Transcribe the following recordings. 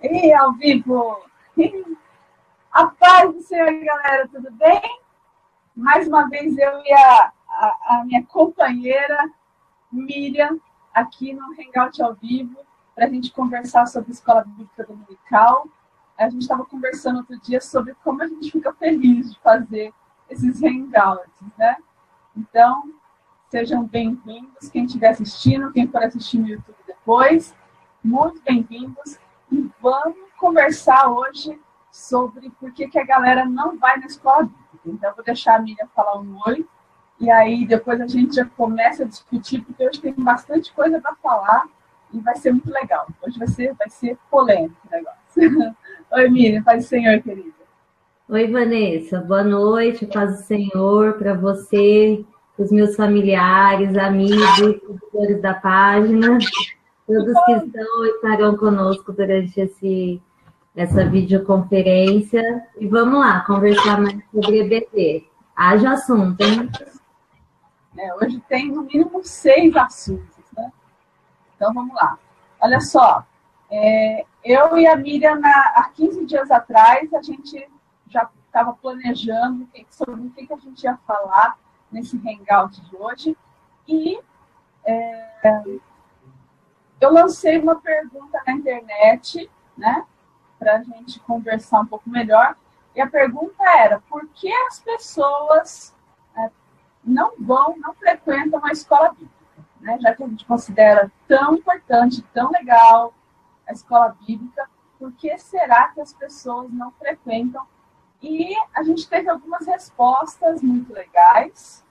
E ao vivo! A paz do Senhor, galera, tudo bem? Mais uma vez eu e a minha companheira Miriam aqui no Hangout ao vivo para a gente conversar sobre a Escola Bíblica Dominical. A gente estava conversando outro dia sobre como a gente fica feliz de fazer esses hangouts, né? Então, sejam bem-vindos, quem estiver assistindo, quem for assistir no YouTube depois, muito bem-vindos. E vamos conversar hoje sobre por que a galera não vai na escola bíblica. Então, eu vou deixar a Miriam falar um oi, e aí depois a gente já começa a discutir, porque hoje tem bastante coisa para falar e vai ser muito legal. Hoje vai ser polêmico o negócio. Oi, Miriam, paz do Senhor, querida. Oi, Vanessa. Boa noite, paz do Senhor para você, os meus familiares, amigos, seguidores da página, todos que estão e estarão conosco durante essa videoconferência. E vamos lá, conversar mais sobre EBD. Haja assunto, hein? Hoje tem no mínimo 6 assuntos, né? Então vamos lá. Olha só, eu e a Miriam, há 15 dias atrás, a gente já estava planejando sobre o que a gente ia falar nesse hangout de hoje. E eu lancei uma pergunta na internet, né, para a gente conversar um pouco melhor. E a pergunta era: por que as pessoas não frequentam a escola bíblica? Né? Já que a gente considera tão importante, tão legal a escola bíblica, por que será que as pessoas não frequentam? E a gente teve algumas respostas muito legais.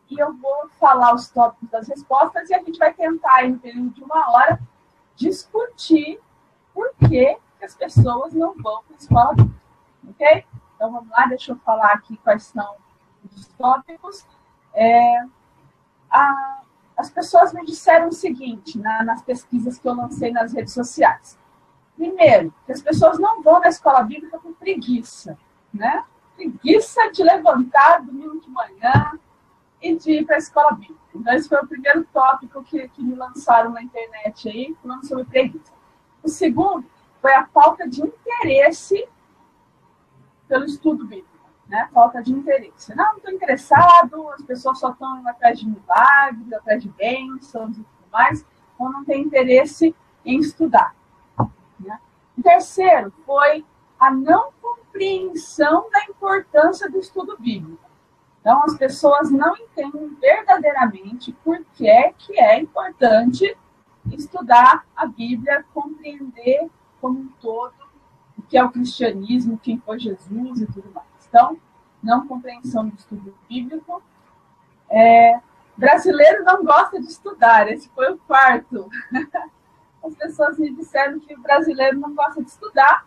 E eu vou falar os tópicos das respostas e a gente vai tentar, em um período de 1 hora, discutir por que as pessoas não vão para a escola bíblica. Ok? Então vamos lá, deixa eu falar aqui quais são os tópicos. As pessoas me disseram o seguinte, nas pesquisas que eu lancei nas redes sociais. Primeiro, que as pessoas não vão na escola bíblica por preguiça, né? Preguiça de levantar domingo de manhã e de ir para a escola bíblica. Então, esse foi o primeiro tópico que me lançaram na internet aí, falando sobre preguiça. O segundo foi a falta de interesse pelo estudo bíblico. Né? Falta de interesse. Não estou interessado, as pessoas só estão atrás de milagres, atrás de bênçãos e tudo mais, ou não tem interesse em estudar. Né? O terceiro foi a não compreensão da importância do estudo bíblico. Então, as pessoas não entendem verdadeiramente por que é importante estudar a Bíblia, compreender como um todo o que é o cristianismo, quem foi Jesus e tudo mais. Então, não compreensão do estudo bíblico. Brasileiro não gosta de estudar, esse foi o quarto. As pessoas me disseram que o brasileiro não gosta de estudar.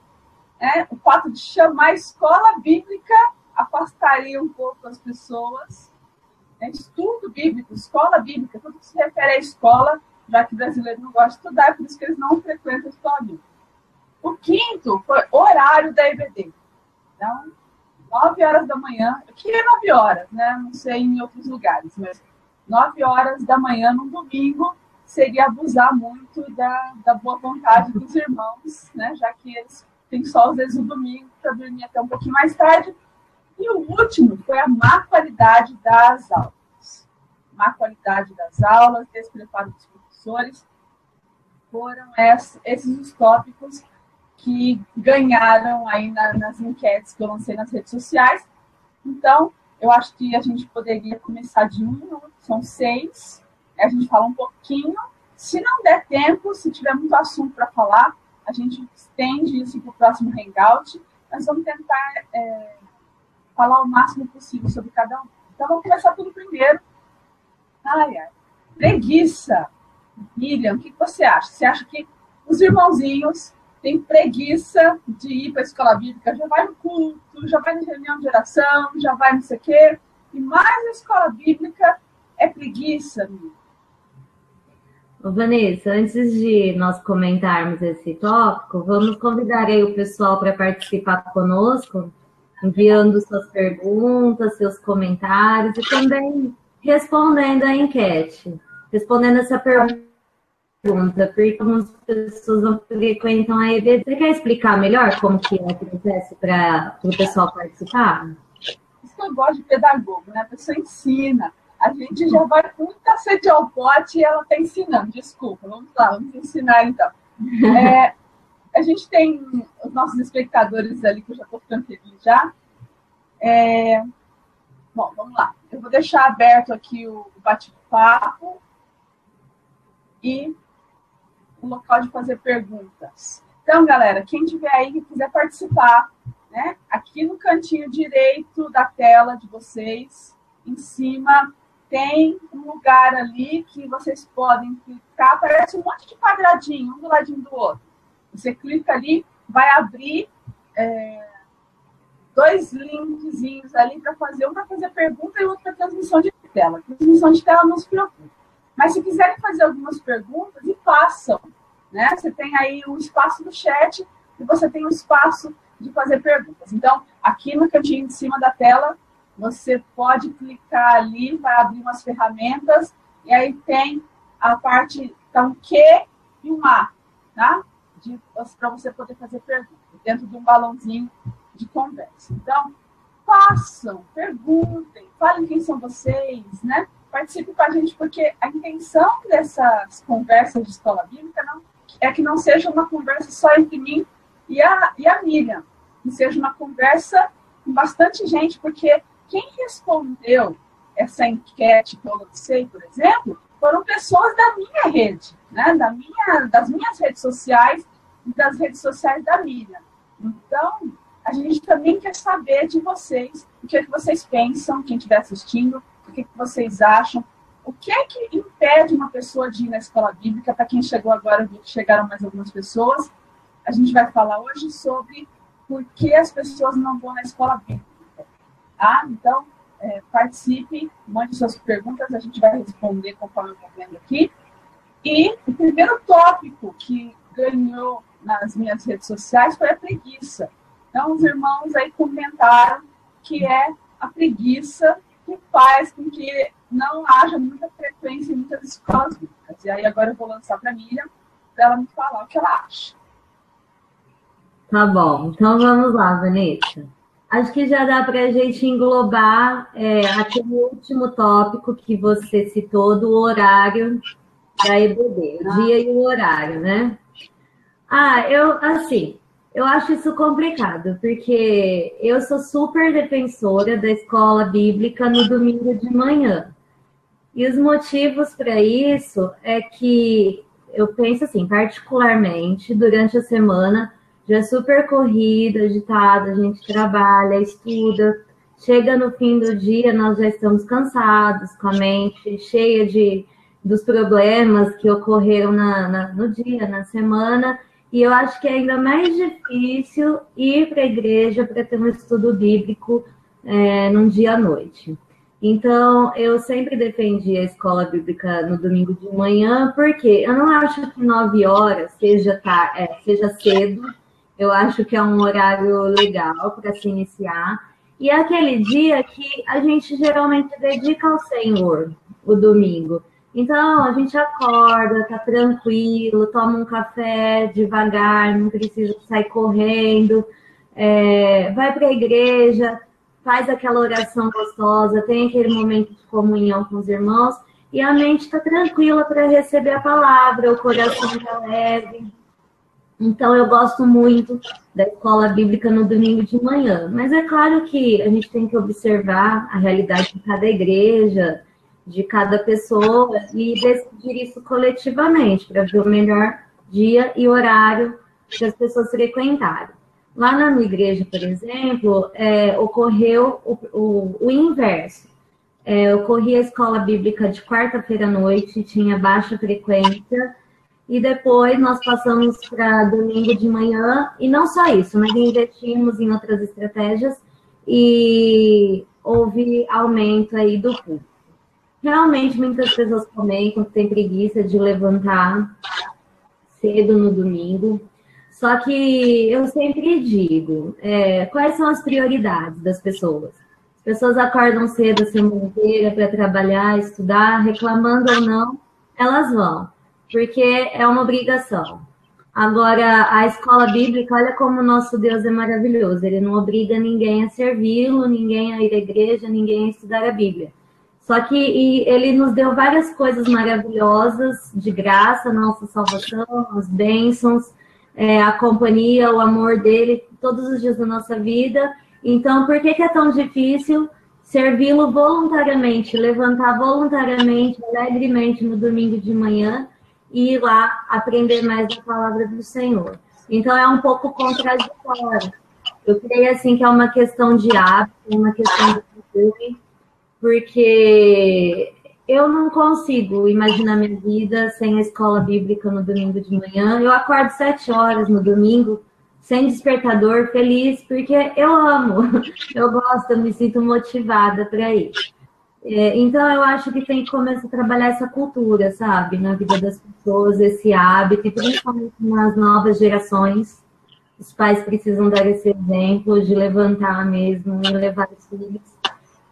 O fato de chamar escola bíblica afastaria um pouco as pessoas. Estudo bíblico, escola bíblica, tudo que se refere à escola, já que o brasileiro não gosta de estudar, é por isso que eles não frequentam a escola bíblica. O quinto foi horário da EBD. Então, 9 horas da manhã, aqui é 9 horas, né? Não sei em outros lugares, mas 9 horas da manhã, num domingo, seria abusar muito da boa vontade dos irmãos, né? Já que eles têm só, às vezes, o domingo para dormir até um pouquinho mais tarde. E o último foi a má qualidade das aulas. Má qualidade das aulas, despreparo dos professores. Foram esses os tópicos que ganharam aí nas enquetes que eu lancei nas redes sociais. Então, eu acho que a gente poderia começar de 1, são 6. A gente fala um pouquinho. Se não der tempo, se tiver muito assunto para falar, a gente estende isso para o próximo hangout. Nós vamos tentar falar o máximo possível sobre cada um. Então, vamos começar tudo primeiro. Preguiça. Miriam, o que você acha? Você acha que os irmãozinhos têm preguiça de ir para a escola bíblica? Já vai no culto, já vai na reunião de oração, já vai não sei o quê. E mais a escola bíblica é preguiça, Miriam. Vanessa, antes de nós comentarmos esse tópico, vamos convidar aí o pessoal para participar conosco, enviando suas perguntas, seus comentários e também respondendo a enquete. Respondendo essa pergunta pergunta, porque algumas pessoas não frequentam a EBD. Você quer explicar melhor como que é o processo para o pessoal participar? Isso que eu gosto de pedagogo, né? A pessoa ensina. A gente já vai com muita sede ao pote e ela está ensinando. Desculpa, vamos lá, vamos ensinar então. A gente tem os nossos espectadores ali, que eu já estou ficando feliz já. Bom, vamos lá. Eu vou deixar aberto aqui o bate-papo e o local de fazer perguntas. Então, galera, quem tiver aí que quiser participar, né? Aqui no cantinho direito da tela de vocês, em cima, tem um lugar ali que vocês podem clicar. Aparece um monte de quadradinho, um do ladinho do outro. Você clica ali, vai abrir 2 linkzinhos ali para fazer, um para fazer pergunta e outro para transmissão de tela. Transmissão de tela não se preocupe. Mas se quiserem fazer algumas perguntas, e façam. Né? Você tem aí o espaço do chat e você tem o espaço de fazer perguntas. Então, aqui no cantinho de cima da tela, você pode clicar ali, vai abrir umas ferramentas, e aí tem a parte, tá um Q e um A, tá? Para você poder fazer perguntas, dentro de um balãozinho de conversa. Então, façam, perguntem, falem quem são vocês, né? Participe com a gente, porque a intenção dessas conversas de escola bíblica é que não seja uma conversa só entre mim e a Miriam, que seja uma conversa com bastante gente, porque quem respondeu essa enquete que eu lancei, por exemplo, foram pessoas da minha rede, né? Das minhas redes sociais e das redes sociais da Miriam. Então, a gente também quer saber de vocês, o que é que vocês pensam, quem estiver assistindo, o que é que vocês acham, o que é que impede uma pessoa de ir na escola bíblica. Para quem chegou agora, vi que chegaram mais algumas pessoas, a gente vai falar hoje sobre por que as pessoas não vão na escola bíblica. Tá? Então, participe, mande suas perguntas, a gente vai responder conforme eu vou vendo aqui. E o primeiro tópico que ganhou nas minhas redes sociais foi a preguiça. Então, os irmãos aí comentaram que é a preguiça que faz com que não haja muita frequência em muitas escolas bíblicas. E aí agora eu vou lançar para a Miriam, para ela me falar o que ela acha. Tá bom, então vamos lá, Vanessa. Acho que já dá para a gente englobar aquele último tópico que você citou do horário da EBD, o dia e o horário, né? Eu acho isso complicado, porque eu sou super defensora da escola bíblica no domingo de manhã. E os motivos para isso é que eu penso assim, particularmente, durante a semana, já é super corrido, agitado, a gente trabalha, estuda, chega no fim do dia, nós já estamos cansados, com a mente cheia dos problemas que ocorreram no dia, na semana. E eu acho que é ainda mais difícil ir para a igreja para ter um estudo bíblico num dia à noite. Então, eu sempre defendi a escola bíblica no domingo de manhã, porque eu não acho que 9 horas seja cedo, eu acho que é um horário legal para se iniciar. E é aquele dia que a gente geralmente dedica ao Senhor, o domingo. Então, a gente acorda, tá tranquilo, toma um café devagar, não precisa sair correndo, vai para a igreja, faz aquela oração gostosa, tem aquele momento de comunhão com os irmãos, e a mente está tranquila para receber a palavra, o coração está leve. Então, eu gosto muito da escola bíblica no domingo de manhã. Mas é claro que a gente tem que observar a realidade de cada igreja, de cada pessoa, e decidir isso coletivamente, para ver o melhor dia e horário que as pessoas frequentaram. Lá na minha igreja, por exemplo, ocorreu o inverso. Ocorria a escola bíblica de quarta-feira à noite, tinha baixa frequência, e depois nós passamos para domingo de manhã, e não só isso, mas investimos em outras estratégias, e houve aumento aí do público. Realmente, muitas pessoas comentam que tem preguiça de levantar cedo no domingo. Só que eu sempre digo, quais são as prioridades das pessoas? As pessoas acordam cedo a semana inteira para trabalhar, estudar, reclamando ou não, elas vão. porque é uma obrigação. Agora, a escola bíblica, olha como o nosso Deus é maravilhoso. Ele não obriga ninguém a servi-lo, ninguém a ir à igreja, ninguém a estudar a Bíblia. Só que ele nos deu várias coisas maravilhosas de graça, a nossa salvação, as bênçãos, a companhia, o amor dele, todos os dias da nossa vida. Então, por que é tão difícil servi-lo voluntariamente, levantar voluntariamente, alegremente no domingo de manhã, e ir lá aprender mais da palavra do Senhor? Então, é um pouco contraditório. Eu creio, assim, que é uma questão de hábito, uma questão de costume, porque eu não consigo imaginar minha vida sem a escola bíblica no domingo de manhã. Eu acordo 7 horas no domingo, sem despertador, feliz, porque eu amo, eu gosto, eu me sinto motivada para ir. Então, eu acho que tem que começar a trabalhar essa cultura, sabe? Na vida das pessoas, esse hábito, e principalmente nas novas gerações. Os pais precisam dar esse exemplo de levantar mesmo e levar os filhos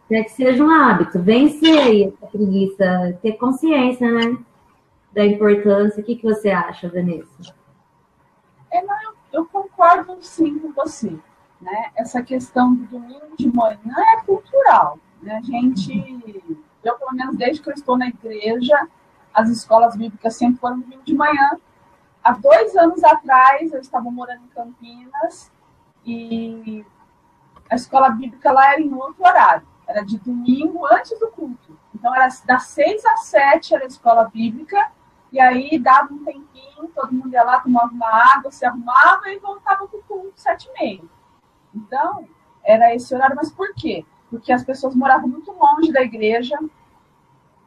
para que seja um hábito. Vencer aí essa preguiça, ter consciência, né? Da importância. O que você acha, Vanessa? Eu concordo sim com você, né? Essa questão do domingo de manhã é cultural. Né? Eu, pelo menos desde que eu estou na igreja, as escolas bíblicas sempre foram no domingo de manhã. Há 2 anos atrás, eu estava morando em Campinas e a escola bíblica lá era em outro horário. Era de domingo antes do culto. Então, era das 6 às 7 era a escola bíblica, e aí dava um tempinho, todo mundo ia lá, tomava uma água, se arrumava e voltava para o culto 7h30. Então, era esse horário. Mas por quê? Porque as pessoas moravam muito longe da igreja,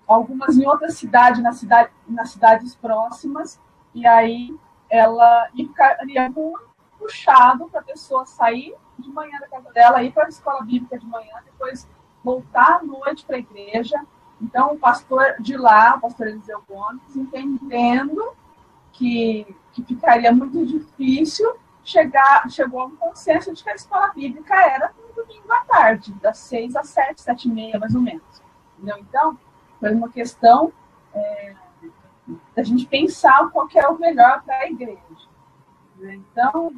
algumas em outra cidade, nas cidades próximas, e aí ela ficaria muito puxado para a pessoa sair de manhã da casa dela, ir para a escola bíblica de manhã, depois voltar à noite para a igreja. Então, o pastor de lá, o pastor Eliseu Gomes, entendendo que ficaria muito difícil, chegou a um consenso de que a escola bíblica era no domingo à tarde, das 6 às 7, 7h30, mais ou menos. Entendeu? Então, foi uma questão da gente pensar qual que é o melhor para a igreja. Né? Então,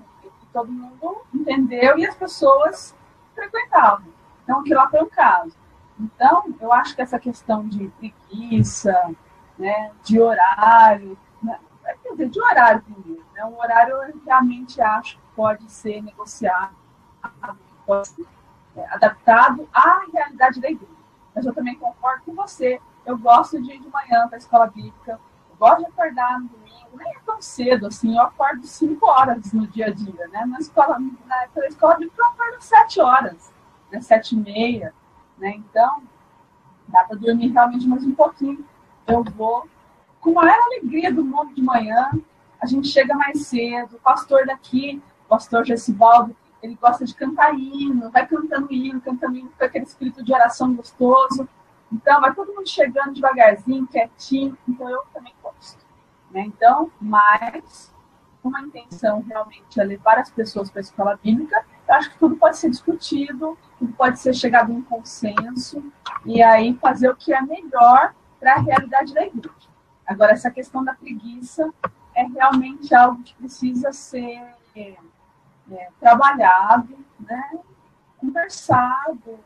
todo mundo entendeu e as pessoas frequentavam. Então, aquilo lá foi um caso. Então, eu acho que essa questão de preguiça, né, de horário, né, quer dizer, de horário primeiro, né, um horário eu realmente acho que pode ser negociado, pode ser adaptado à realidade da igreja. Mas eu também concordo com você, eu gosto de ir de manhã para a escola bíblica, eu gosto de acordar no domingo, nem é tão cedo assim, eu acordo 5 horas no dia a dia, né, na escola bíblica eu acordo 7 horas, né, 7h30, né, então dá para dormir realmente mais um pouquinho. Eu vou com a maior alegria do mundo de manhã, a gente chega mais cedo, o pastor daqui, o pastor Gessivaldo, ele gosta de cantar hino, vai cantando hino com aquele espírito de oração gostoso. Então, vai todo mundo chegando devagarzinho, quietinho. Então, eu também gosto. Né? Então, mas uma intenção realmente é levar as pessoas para a escola bíblica, eu acho que tudo pode ser discutido, tudo pode ser chegado a um consenso, e aí fazer o que é melhor para a realidade da igreja. Agora, essa questão da preguiça é realmente algo que precisa ser trabalhado, né? Conversado.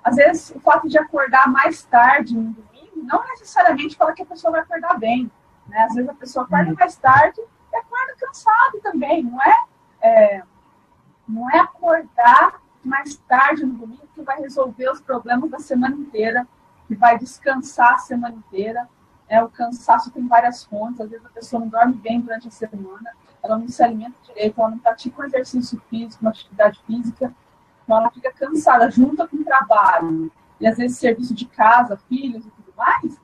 Às vezes, o fato de acordar mais tarde no domingo não necessariamente fala que a pessoa vai acordar bem. Né? Às vezes, a pessoa acorda mais tarde e acorda cansado também. Não é acordar mais tarde no domingo que vai resolver os problemas da semana inteira, que vai descansar a semana inteira. O cansaço tem várias fontes. Às vezes, a pessoa não dorme bem durante a semana, ela não se alimenta direito, ela não pratica um exercício físico, uma atividade física, então ela fica cansada, junta com o trabalho, e às vezes serviço de casa, filhos e tudo mais,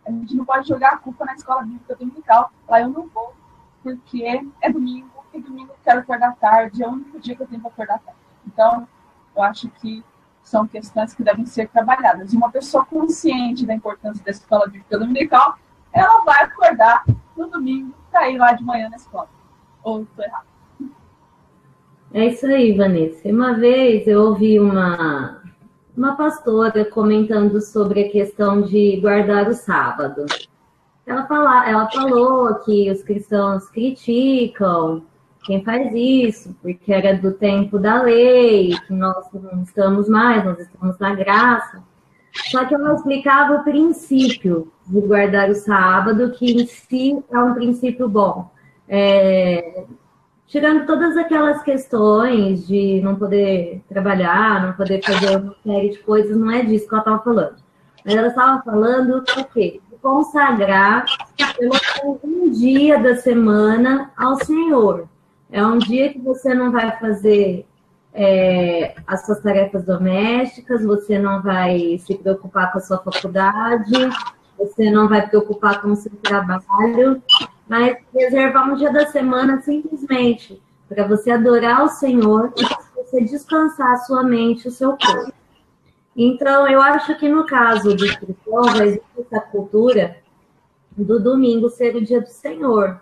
a gente não pode jogar a culpa na escola bíblica dominical. Lá eu não vou, porque é domingo, e domingo eu quero acordar tarde, é o único dia que eu tenho para acordar tarde. Então, eu acho que são questões que devem ser trabalhadas. E uma pessoa consciente da importância da escola bíblica dominical, ela vai acordar no domingo para ir lá de manhã na escola. Ou estou errado? É isso aí, Vanessa. Uma vez eu ouvi uma pastora comentando sobre a questão de guardar o sábado. Ela falou que os cristãos criticam quem faz isso, porque era do tempo da lei, que nós não estamos mais, nós estamos na graça. Só que ela explicava o princípio de guardar o sábado, que em si é um princípio bom. Tirando todas aquelas questões de não poder trabalhar, não poder fazer uma série de coisas, não é disso que ela estava falando. Mas ela estava falando o quê? De consagrar pelo menos um dia da semana ao Senhor. É um dia que você não vai fazer as suas tarefas domésticas, você não vai se preocupar com a sua faculdade, você não vai preocupar com o seu trabalho, mas reservar um dia da semana simplesmente para você adorar o Senhor e para você descansar a sua mente, o seu corpo. Então, eu acho que no caso dos cristãos, existe essa cultura do domingo ser o dia do Senhor.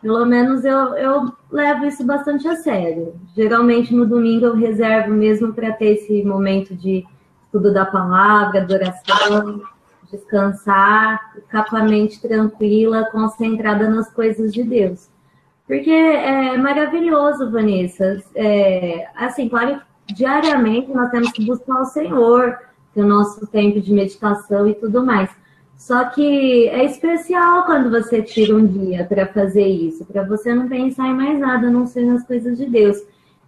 Pelo menos eu levo isso bastante a sério. Geralmente no domingo eu reservo mesmo para ter esse momento de estudo da palavra, adoração, descansar, ficar com a mente tranquila, concentrada nas coisas de Deus. Porque é maravilhoso, Vanessa. Assim, claro, diariamente nós temos que buscar o Senhor, ter o nosso tempo de meditação e tudo mais. Só que é especial quando você tira um dia para fazer isso, para você não pensar em mais nada, a não ser nas coisas de Deus.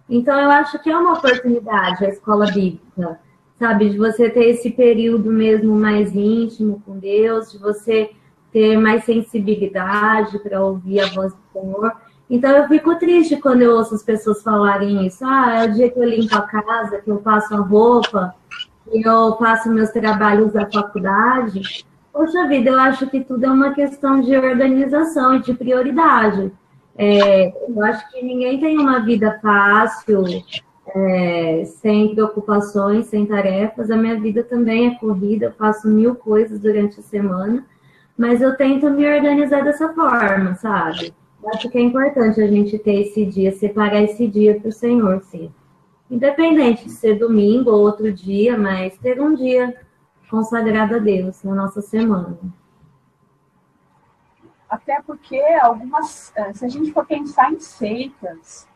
Então, eu acho que é uma oportunidade a escola bíblica, sabe? De você ter esse período mesmo mais íntimo com Deus, de você ter mais sensibilidade para ouvir a voz do Senhor. Então, eu fico triste quando eu ouço as pessoas falarem isso. É o dia que eu limpo a casa, que eu passo a roupa, que eu faço meus trabalhos da faculdade. Poxa vida, eu acho que tudo é uma questão de organização e de prioridade. Eu acho que ninguém tem uma vida fácil, sem preocupações, sem tarefas. A minha vida também é corrida, eu faço 1000 coisas durante a semana, mas eu tento me organizar dessa forma, sabe? Eu acho que é importante a gente ter esse dia, separar esse dia para o Senhor, sim. Independente de ser domingo ou outro dia, mas ter um dia consagrado a Deus na nossa semana. Até porque algumas, se a gente for pensar em seitas,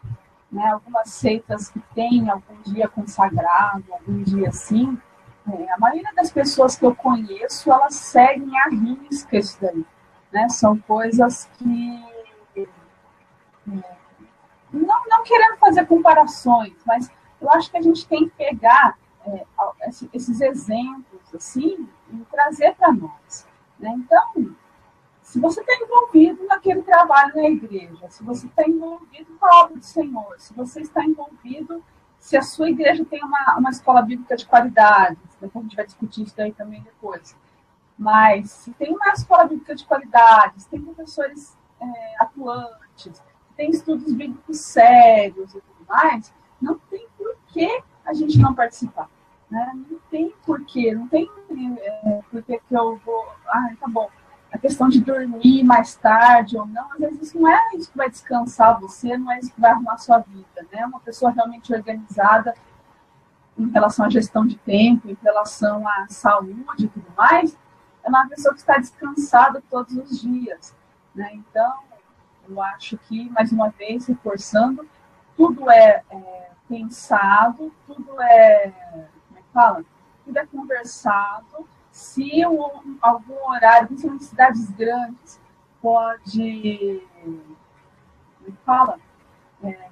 né, algumas seitas que têm algum dia consagrado, algum dia assim, a maioria das pessoas que eu conheço, elas seguem a risca isso daí, né? São coisas que não querendo fazer comparações, mas eu acho que a gente tem que pegar esses exemplos assim e trazer para nós, né? Então, se você está envolvido naquele trabalho na igreja, se você está envolvido com a obra do Senhor, se você está envolvido, se a sua igreja tem uma escola bíblica de qualidade, depois a gente vai discutir isso daí também depois, mas se tem uma escola bíblica de qualidade, se tem professores atuantes, tem estudos bíblicos sérios e tudo mais, não tem por que a gente não participar. Né? Não tem porquê, não tem porquê que eu vou... tá bom. A questão de dormir mais tarde ou não, às vezes isso não é isso que vai descansar você, não é isso que vai arrumar a sua vida. Né? Uma pessoa realmente organizada em relação à gestão de tempo, em relação à saúde e tudo mais, é uma pessoa que está descansada todos os dias. Né? Então, eu acho que, mais uma vez, reforçando, tudo é pensado, tudo tudo é conversado. Se algum horário, principalmente em cidades grandes, pode...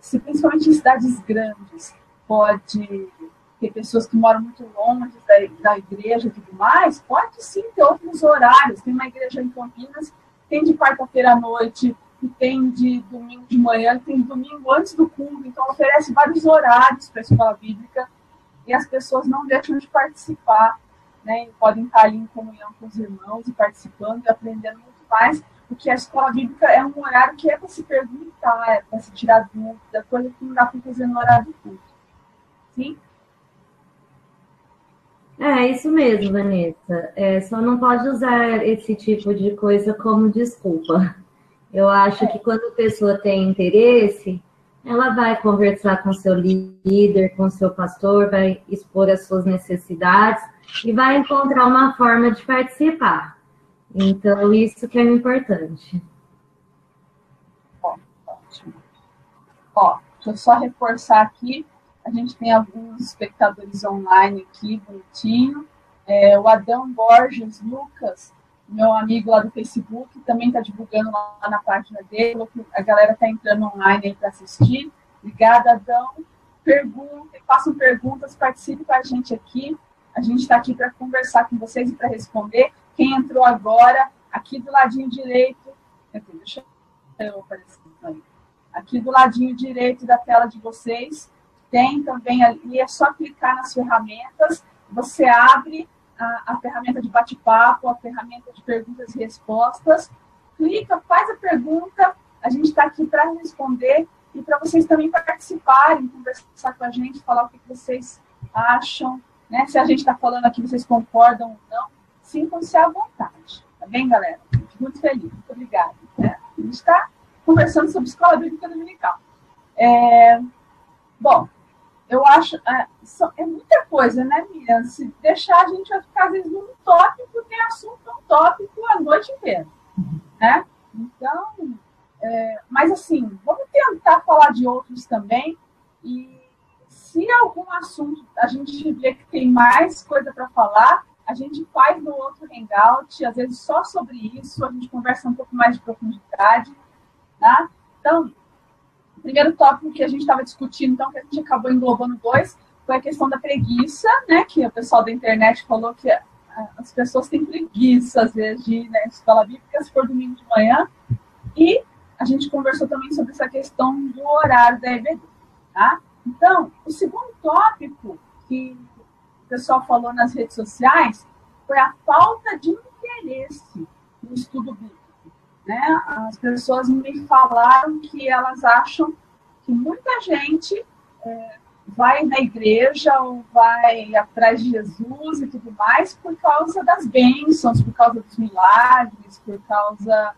se principalmente em cidades grandes pode ter pessoas que moram muito longe da igreja e tudo mais, pode sim ter outros horários. Tem uma igreja em Campinas, tem de quarta-feira à noite, e tem de domingo de manhã, tem de domingo antes do culto, então oferece vários horários para a escola bíblica e as pessoas não deixam de participar, né? E podem estar ali em comunhão com os irmãos e participando e aprendendo muito mais, porque a escola bíblica é um horário que é para se perguntar, é para se tirar dúvida, coisa que não dá para fazer no horário do culto. Sim? É isso mesmo, Vanessa. Só não pode usar esse tipo de coisa como desculpa. Eu acho que quando a pessoa tem interesse, ela vai conversar com seu líder, com seu pastor, vai expor as suas necessidades e vai encontrar uma forma de participar. Então, isso que é importante. Ótimo. Ó, deixa eu só reforçar aqui. A gente tem alguns espectadores online aqui, bonitinho. O Adão Borges Lucas, meu amigo lá do Facebook, também está divulgando lá na página dele. A galera está entrando online aí para assistir. Obrigada, Adão. Perguntem, façam perguntas, participem com a gente aqui. A gente está aqui para conversar com vocês e para responder. Quem entrou agora, aqui do ladinho direito, deixa eu aparecer aí. Aqui do ladinho direito da tela de vocês, tem também ali, é só clicar nas ferramentas, você abre a ferramenta de bate-papo, a ferramenta de perguntas e respostas, clica, faz a pergunta, a gente está aqui para responder e para vocês também participarem, conversar com a gente, falar o que vocês acham, né? Se a gente está falando aqui, vocês concordam ou não, sintam-se à vontade, tá bem, galera? Muito feliz, muito obrigada. Né? A gente está conversando sobre escola bíblica dominical. Bom, eu acho, é muita coisa, né, Miriam? Se deixar, a gente vai ficar, às vezes, num tópico, tem assunto um tópico a noite inteira, né? Então, mas assim, vamos tentar falar de outros também, e se algum assunto a gente vê que tem mais coisa para falar, a gente faz no outro hangout, às vezes só sobre isso, a gente conversa um pouco mais de profundidade, tá? Então, o primeiro tópico que a gente estava discutindo, então, que a gente acabou englobando dois, foi a questão da preguiça, né? Que o pessoal da internet falou que as pessoas têm preguiça, às vezes, de ir na escola bíblica, se for domingo de manhã. E a gente conversou também sobre essa questão do horário da EBD, tá? Então, o segundo tópico que o pessoal falou nas redes sociais foi a falta de interesse no estudo bíblico. Né? As pessoas me falaram que elas acham que muita gente vai na igreja ou vai atrás de Jesus e tudo mais por causa das bênçãos, por causa dos milagres, por causa,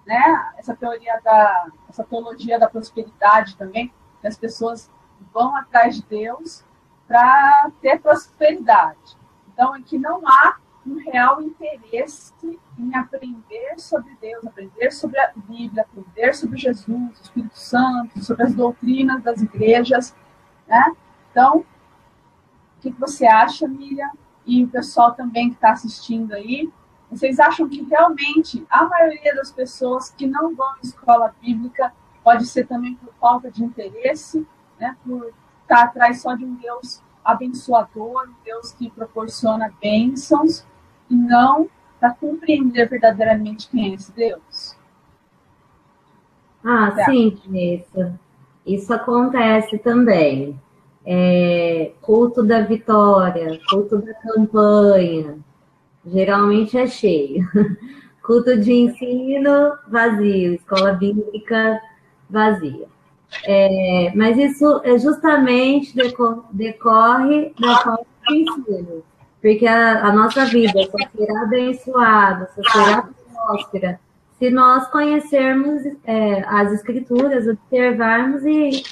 né, essa teologia da prosperidade também, que as pessoas vão atrás de Deus para ter prosperidade. Então, é que não há um real interesse em aprender sobre Deus, aprender sobre a Bíblia, aprender sobre Jesus, o Espírito Santo, sobre as doutrinas das igrejas, né? Então, o que você acha, Miriam? E o pessoal também que está assistindo aí, vocês acham que realmente a maioria das pessoas que não vão à escola bíblica pode ser também por falta de interesse, né? Por estar atrás só de um Deus abençoador, um Deus que proporciona bênçãos, e não para compreender verdadeiramente quem é esse Deus? Sim, Vanessa. Isso acontece também. Culto da vitória, culto da campanha, geralmente é cheio. Culto de ensino, vazio. Escola bíblica, vazia. Mas isso justamente decorre da falta de ensino. Porque a nossa vida só será abençoada, só será próspera, se nós conhecermos as Escrituras, observarmos e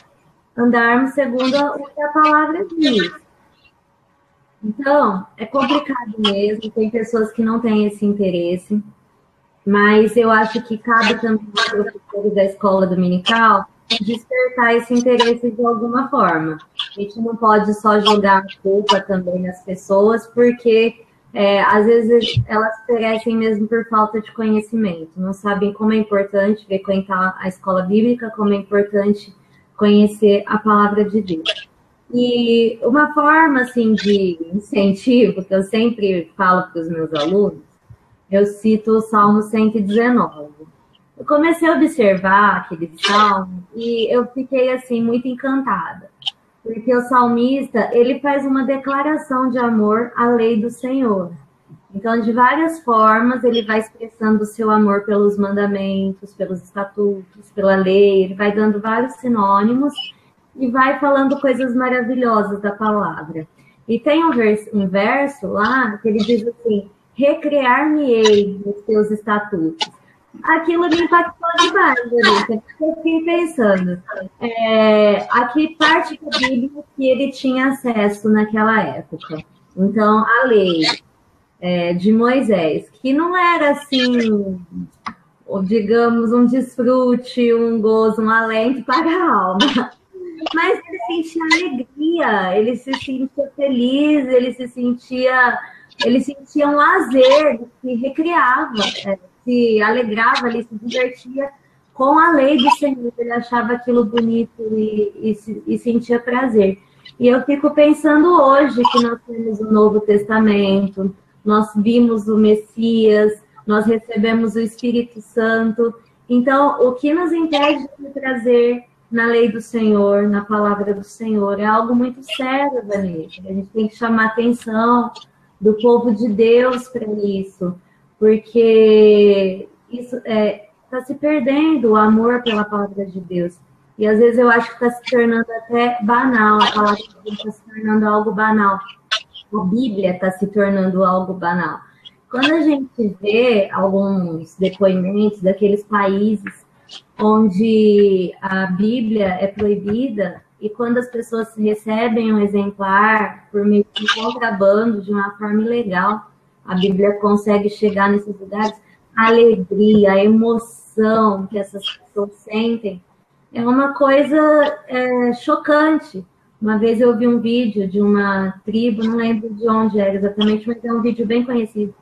andarmos segundo o que a palavra diz. Então, é complicado mesmo, tem pessoas que não têm esse interesse, mas eu acho que cabe também ao professor da escola dominical despertar esse interesse de alguma forma. A gente não pode só jogar a culpa também nas pessoas, porque às vezes elas perecem mesmo por falta de conhecimento, não sabem como é importante frequentar a escola bíblica, como é importante conhecer a palavra de Deus. E uma forma assim de incentivo que eu sempre falo para os meus alunos, eu cito o Salmo 119. Eu comecei a observar aquele salmo e eu fiquei assim muito encantada, porque o salmista ele faz uma declaração de amor à lei do Senhor. Então, de várias formas, ele vai expressando o seu amor pelos mandamentos, pelos estatutos, pela lei, ele vai dando vários sinônimos e vai falando coisas maravilhosas da palavra. E tem um verso lá que ele diz assim: recrear-me-ei nos teus estatutos. Aquilo me impactou demais, Vanessa. Eu fiquei pensando, a que parte da Bíblia que ele tinha acesso naquela época. Então, a lei. de Moisés, que não era assim, digamos, um desfrute, um gozo, um alento para a alma. Mas ele sentia alegria, ele se sentia feliz, ele sentia um lazer, se recriava, se alegrava, ele se divertia com a lei do Senhor, ele achava aquilo bonito e sentia prazer. E eu fico pensando hoje que nós temos o Novo Testamento, nós vimos o Messias, nós recebemos o Espírito Santo. Então, o que nos impede de trazer na lei do Senhor, na palavra do Senhor, é algo muito sério, Vanessa. A gente tem que chamar a atenção do povo de Deus para isso, porque isso está se perdendo o amor pela palavra de Deus. E às vezes eu acho que está se tornando até banal, a palavra de Deus está se tornando algo banal. A Bíblia está se tornando algo banal. Quando a gente vê alguns depoimentos daqueles países onde a Bíblia é proibida, e quando as pessoas recebem um exemplar por meio de contrabando, de uma forma ilegal, a Bíblia consegue chegar nesses lugares, a alegria, a emoção que essas pessoas sentem, é uma coisa chocante. Uma vez eu vi um vídeo de uma tribo, não lembro de onde era exatamente, mas é um vídeo bem conhecido,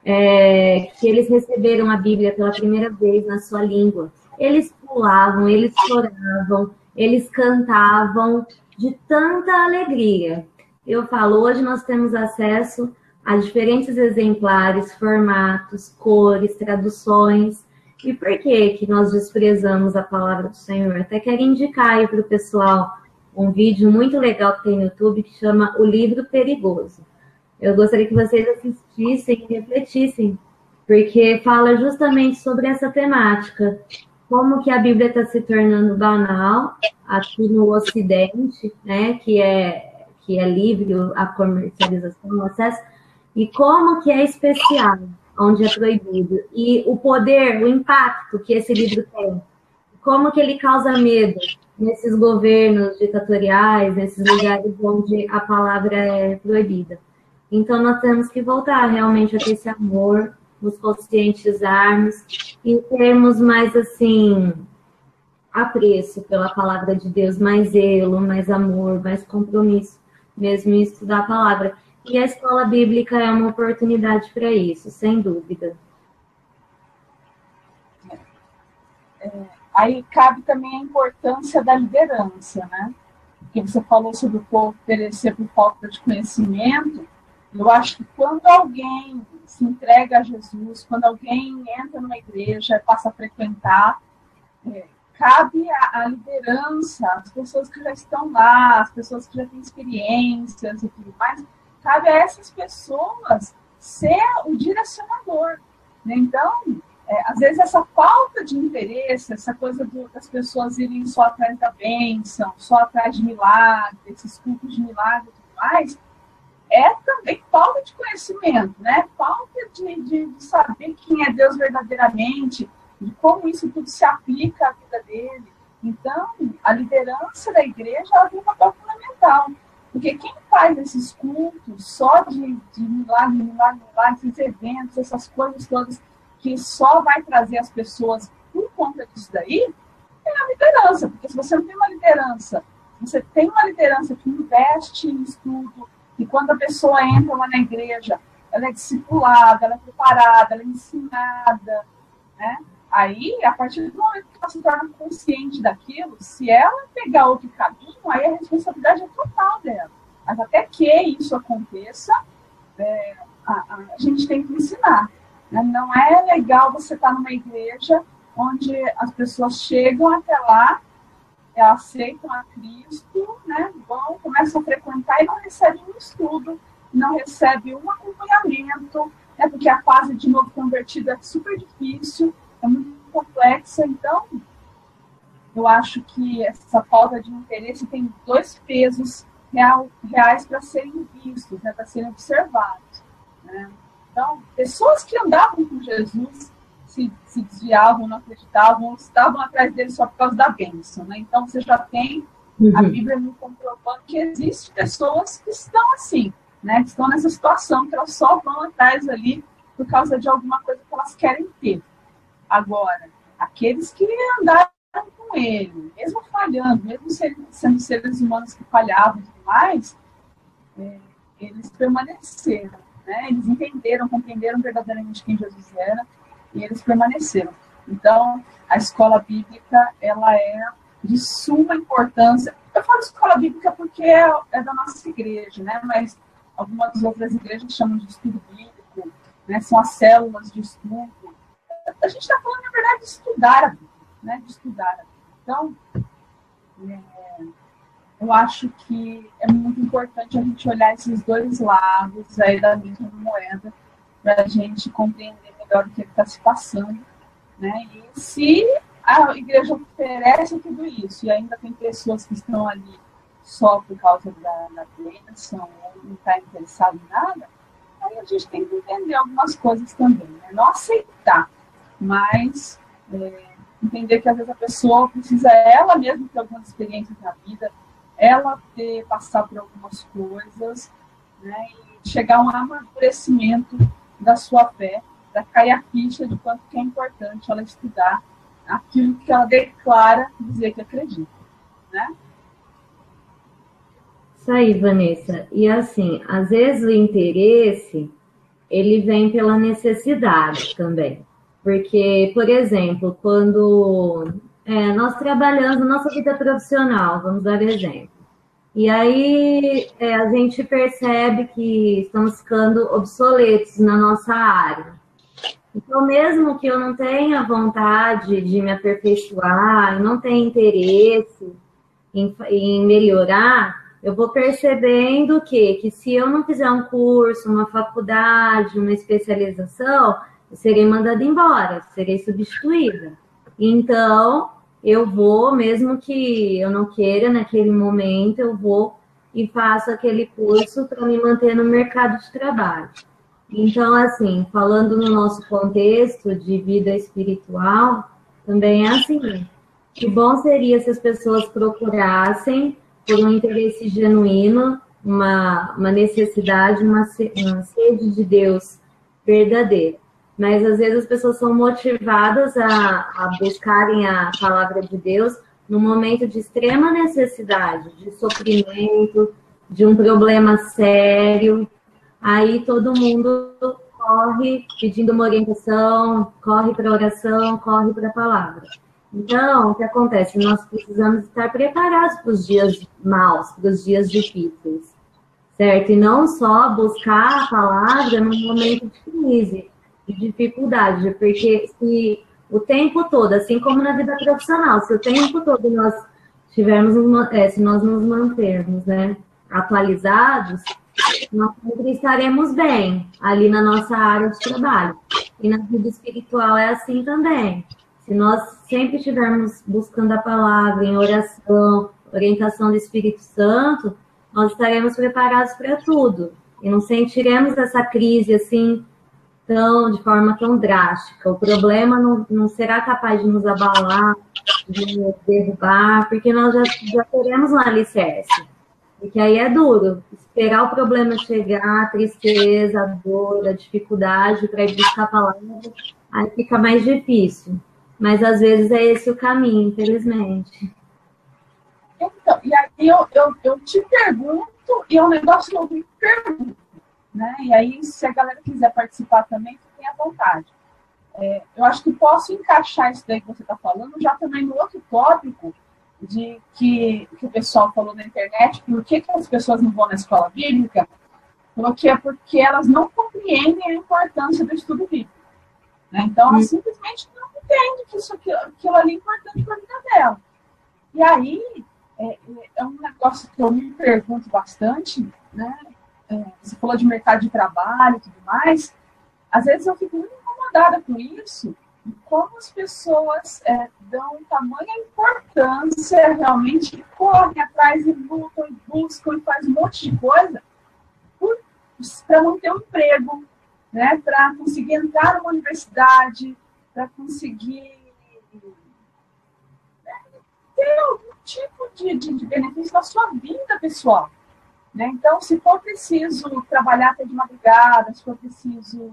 que eles receberam a Bíblia pela primeira vez na sua língua. Eles pulavam, eles choravam, eles cantavam de tanta alegria. Eu falo, hoje nós temos acesso a diferentes exemplares, formatos, cores, traduções. E por que nós desprezamos a palavra do Senhor? Até quero indicar aí para o pessoal um vídeo muito legal que tem no YouTube que chama O Livro Perigoso. Eu gostaria que vocês assistissem e refletissem, porque fala justamente sobre essa temática. Como que a Bíblia está se tornando banal aqui no Ocidente, né, que é livre a comercialização, o acesso, e como que é especial, onde é proibido. E o poder, o impacto que esse livro tem. Como que ele causa medo nesses governos ditatoriais, nesses lugares onde a palavra é proibida. Então, nós temos que voltar realmente a ter esse amor, nos conscientizarmos e termos mais, assim, apreço pela palavra de Deus, mais zelo, mais amor, mais compromisso mesmo em estudar a palavra. E a escola bíblica é uma oportunidade para isso, sem dúvida. Aí cabe também a importância da liderança, né? Porque você falou sobre o povo perecer por falta de conhecimento. Eu acho que quando alguém se entrega a Jesus, quando alguém entra numa igreja, passa a frequentar, cabe a liderança, as pessoas que já estão lá, as pessoas que já têm experiências e tudo mais, cabe a essas pessoas ser o direcionador, né? Então, às vezes essa falta de interesse, essa coisa das pessoas irem só atrás da bênção, só atrás de milagres, esses cultos de milagres e tudo mais, é também falta de conhecimento, né? Falta de saber quem é Deus verdadeiramente, de como isso tudo se aplica à vida dele. Então, a liderança da igreja ela tem um papel fundamental. Porque quem faz esses cultos só de milagre, esses eventos, essas coisas todas, que só vai trazer as pessoas por conta disso daí, é a liderança. Porque se você não tem uma liderança, você tem uma liderança que investe em estudo, e quando a pessoa entra lá na igreja, ela é discipulada, ela é preparada, ela é ensinada, né? Aí, a partir do momento que ela se torna consciente daquilo, se ela pegar outro caminho, aí a responsabilidade é total dela. Mas até que isso aconteça, a gente tem que ensinar. Né? Não é legal você estar numa igreja onde as pessoas chegam até lá, aceitam a Cristo, né? Começam a frequentar e não recebem um estudo, não recebem um acompanhamento, né? Porque a fase de novo convertido é super difícil, é muito complexa. Então, eu acho que essa falta de interesse tem dois pesos reais para serem vistos, né? Para serem observados. Né? Então, pessoas que andavam com Jesus se desviavam, não acreditavam, estavam atrás dele só por causa da bênção. Né? Então, você já tem a Bíblia me comprovando que existem pessoas que estão assim, né, que estão nessa situação, que elas só vão atrás ali por causa de alguma coisa que elas querem ter. Agora, aqueles que andaram com ele, mesmo falhando, mesmo sendo seres humanos que falhavam e tudo mais, eles permaneceram, né? Eles entenderam, compreenderam verdadeiramente quem Jesus era, e eles permaneceram. Então, a escola bíblica, ela é de suma importância. Eu falo escola bíblica porque é da nossa igreja, né? Mas algumas outras igrejas chamam de estudo bíblico, né? São as células de estudo. A gente está falando, na verdade, de estudar a Bíblia, né? De estudar a Bíblia. Então, eu acho que é muito importante a gente olhar esses dois lados aí da mesma moeda para a gente compreender melhor o que está se passando, né? E se a igreja oferece tudo isso e ainda tem pessoas que estão ali só por causa da bênção ou não está interessado em nada, aí a gente tem que entender algumas coisas também, né? Não aceitar, mas entender que às vezes a pessoa precisa ela mesma ter algumas experiências na vida, ela passar por algumas coisas, né, e chegar a um amadurecimento da sua fé, para cair a ficha de quanto que é importante ela estudar aquilo que ela declara dizer que acredita, né? Isso aí, Vanessa. E assim, às vezes o interesse, ele vem pela necessidade também. Porque, por exemplo, quando nós trabalhamos na nossa vida profissional, vamos dar exemplo, e aí a gente percebe que estamos ficando obsoletos na nossa área. Então, mesmo que eu não tenha vontade de me aperfeiçoar, não tenha interesse em melhorar, eu vou percebendo que se eu não fizer um curso, uma faculdade, uma especialização, eu serei mandada embora, serei substituída. Então, eu vou, mesmo que eu não queira naquele momento, eu vou e faço aquele curso para me manter no mercado de trabalho. Então, assim, falando no nosso contexto de vida espiritual, também é assim. Que bom seria se as pessoas procurassem por um interesse genuíno, uma necessidade, uma sede de Deus verdadeira. Mas, às vezes, as pessoas são motivadas a buscarem a palavra de Deus num momento de extrema necessidade, de sofrimento, de um problema sério. Aí todo mundo corre pedindo uma orientação, corre para a oração, corre para a palavra. Então, o que acontece? Nós precisamos estar preparados para os dias maus, para os dias difíceis, certo? E não só buscar a palavra num momento de crise, de dificuldade, porque se o tempo todo, assim como na vida profissional, se o tempo todo nós tivermos, se nós nos mantermos, né, atualizados, nós sempre estaremos bem ali na nossa área de trabalho. E na vida espiritual é assim também. Se nós sempre estivermos buscando a palavra em oração, orientação do Espírito Santo, nós estaremos preparados para tudo. E não sentiremos essa crise assim, de forma tão drástica. O problema não será capaz de nos abalar, de nos derrubar, porque nós já teremos um alicerce. Porque aí é duro. Esperar o problema chegar, a tristeza, a dor, a dificuldade para ir buscar a palavra, aí fica mais difícil. Mas às vezes é esse o caminho, infelizmente. Então, e aí eu te pergunto, e é um negócio que eu me pergunto, né? E aí, se a galera quiser participar também, fiquem à vontade. Eu acho que posso encaixar isso daí que você está falando, já também no outro tópico, de que o pessoal falou na internet, por que as pessoas não vão na escola bíblica? Porque é porque elas não compreendem a importância do estudo bíblico. Né? Então, elas simplesmente não entendem que aquilo ali é importante para a vida dela. E aí, é um negócio que eu me pergunto bastante, né? Você falou de mercado de trabalho e tudo mais. Às vezes eu fico muito incomodada com isso, e como as pessoas dão tamanha importância realmente, correm atrás e lutam, e buscam e fazem um monte de coisa para manter um emprego, né? Para conseguir entrar numa universidade, para conseguir ter algum tipo de benefício na sua vida pessoal. né? Então, se for preciso trabalhar até de madrugada, se for preciso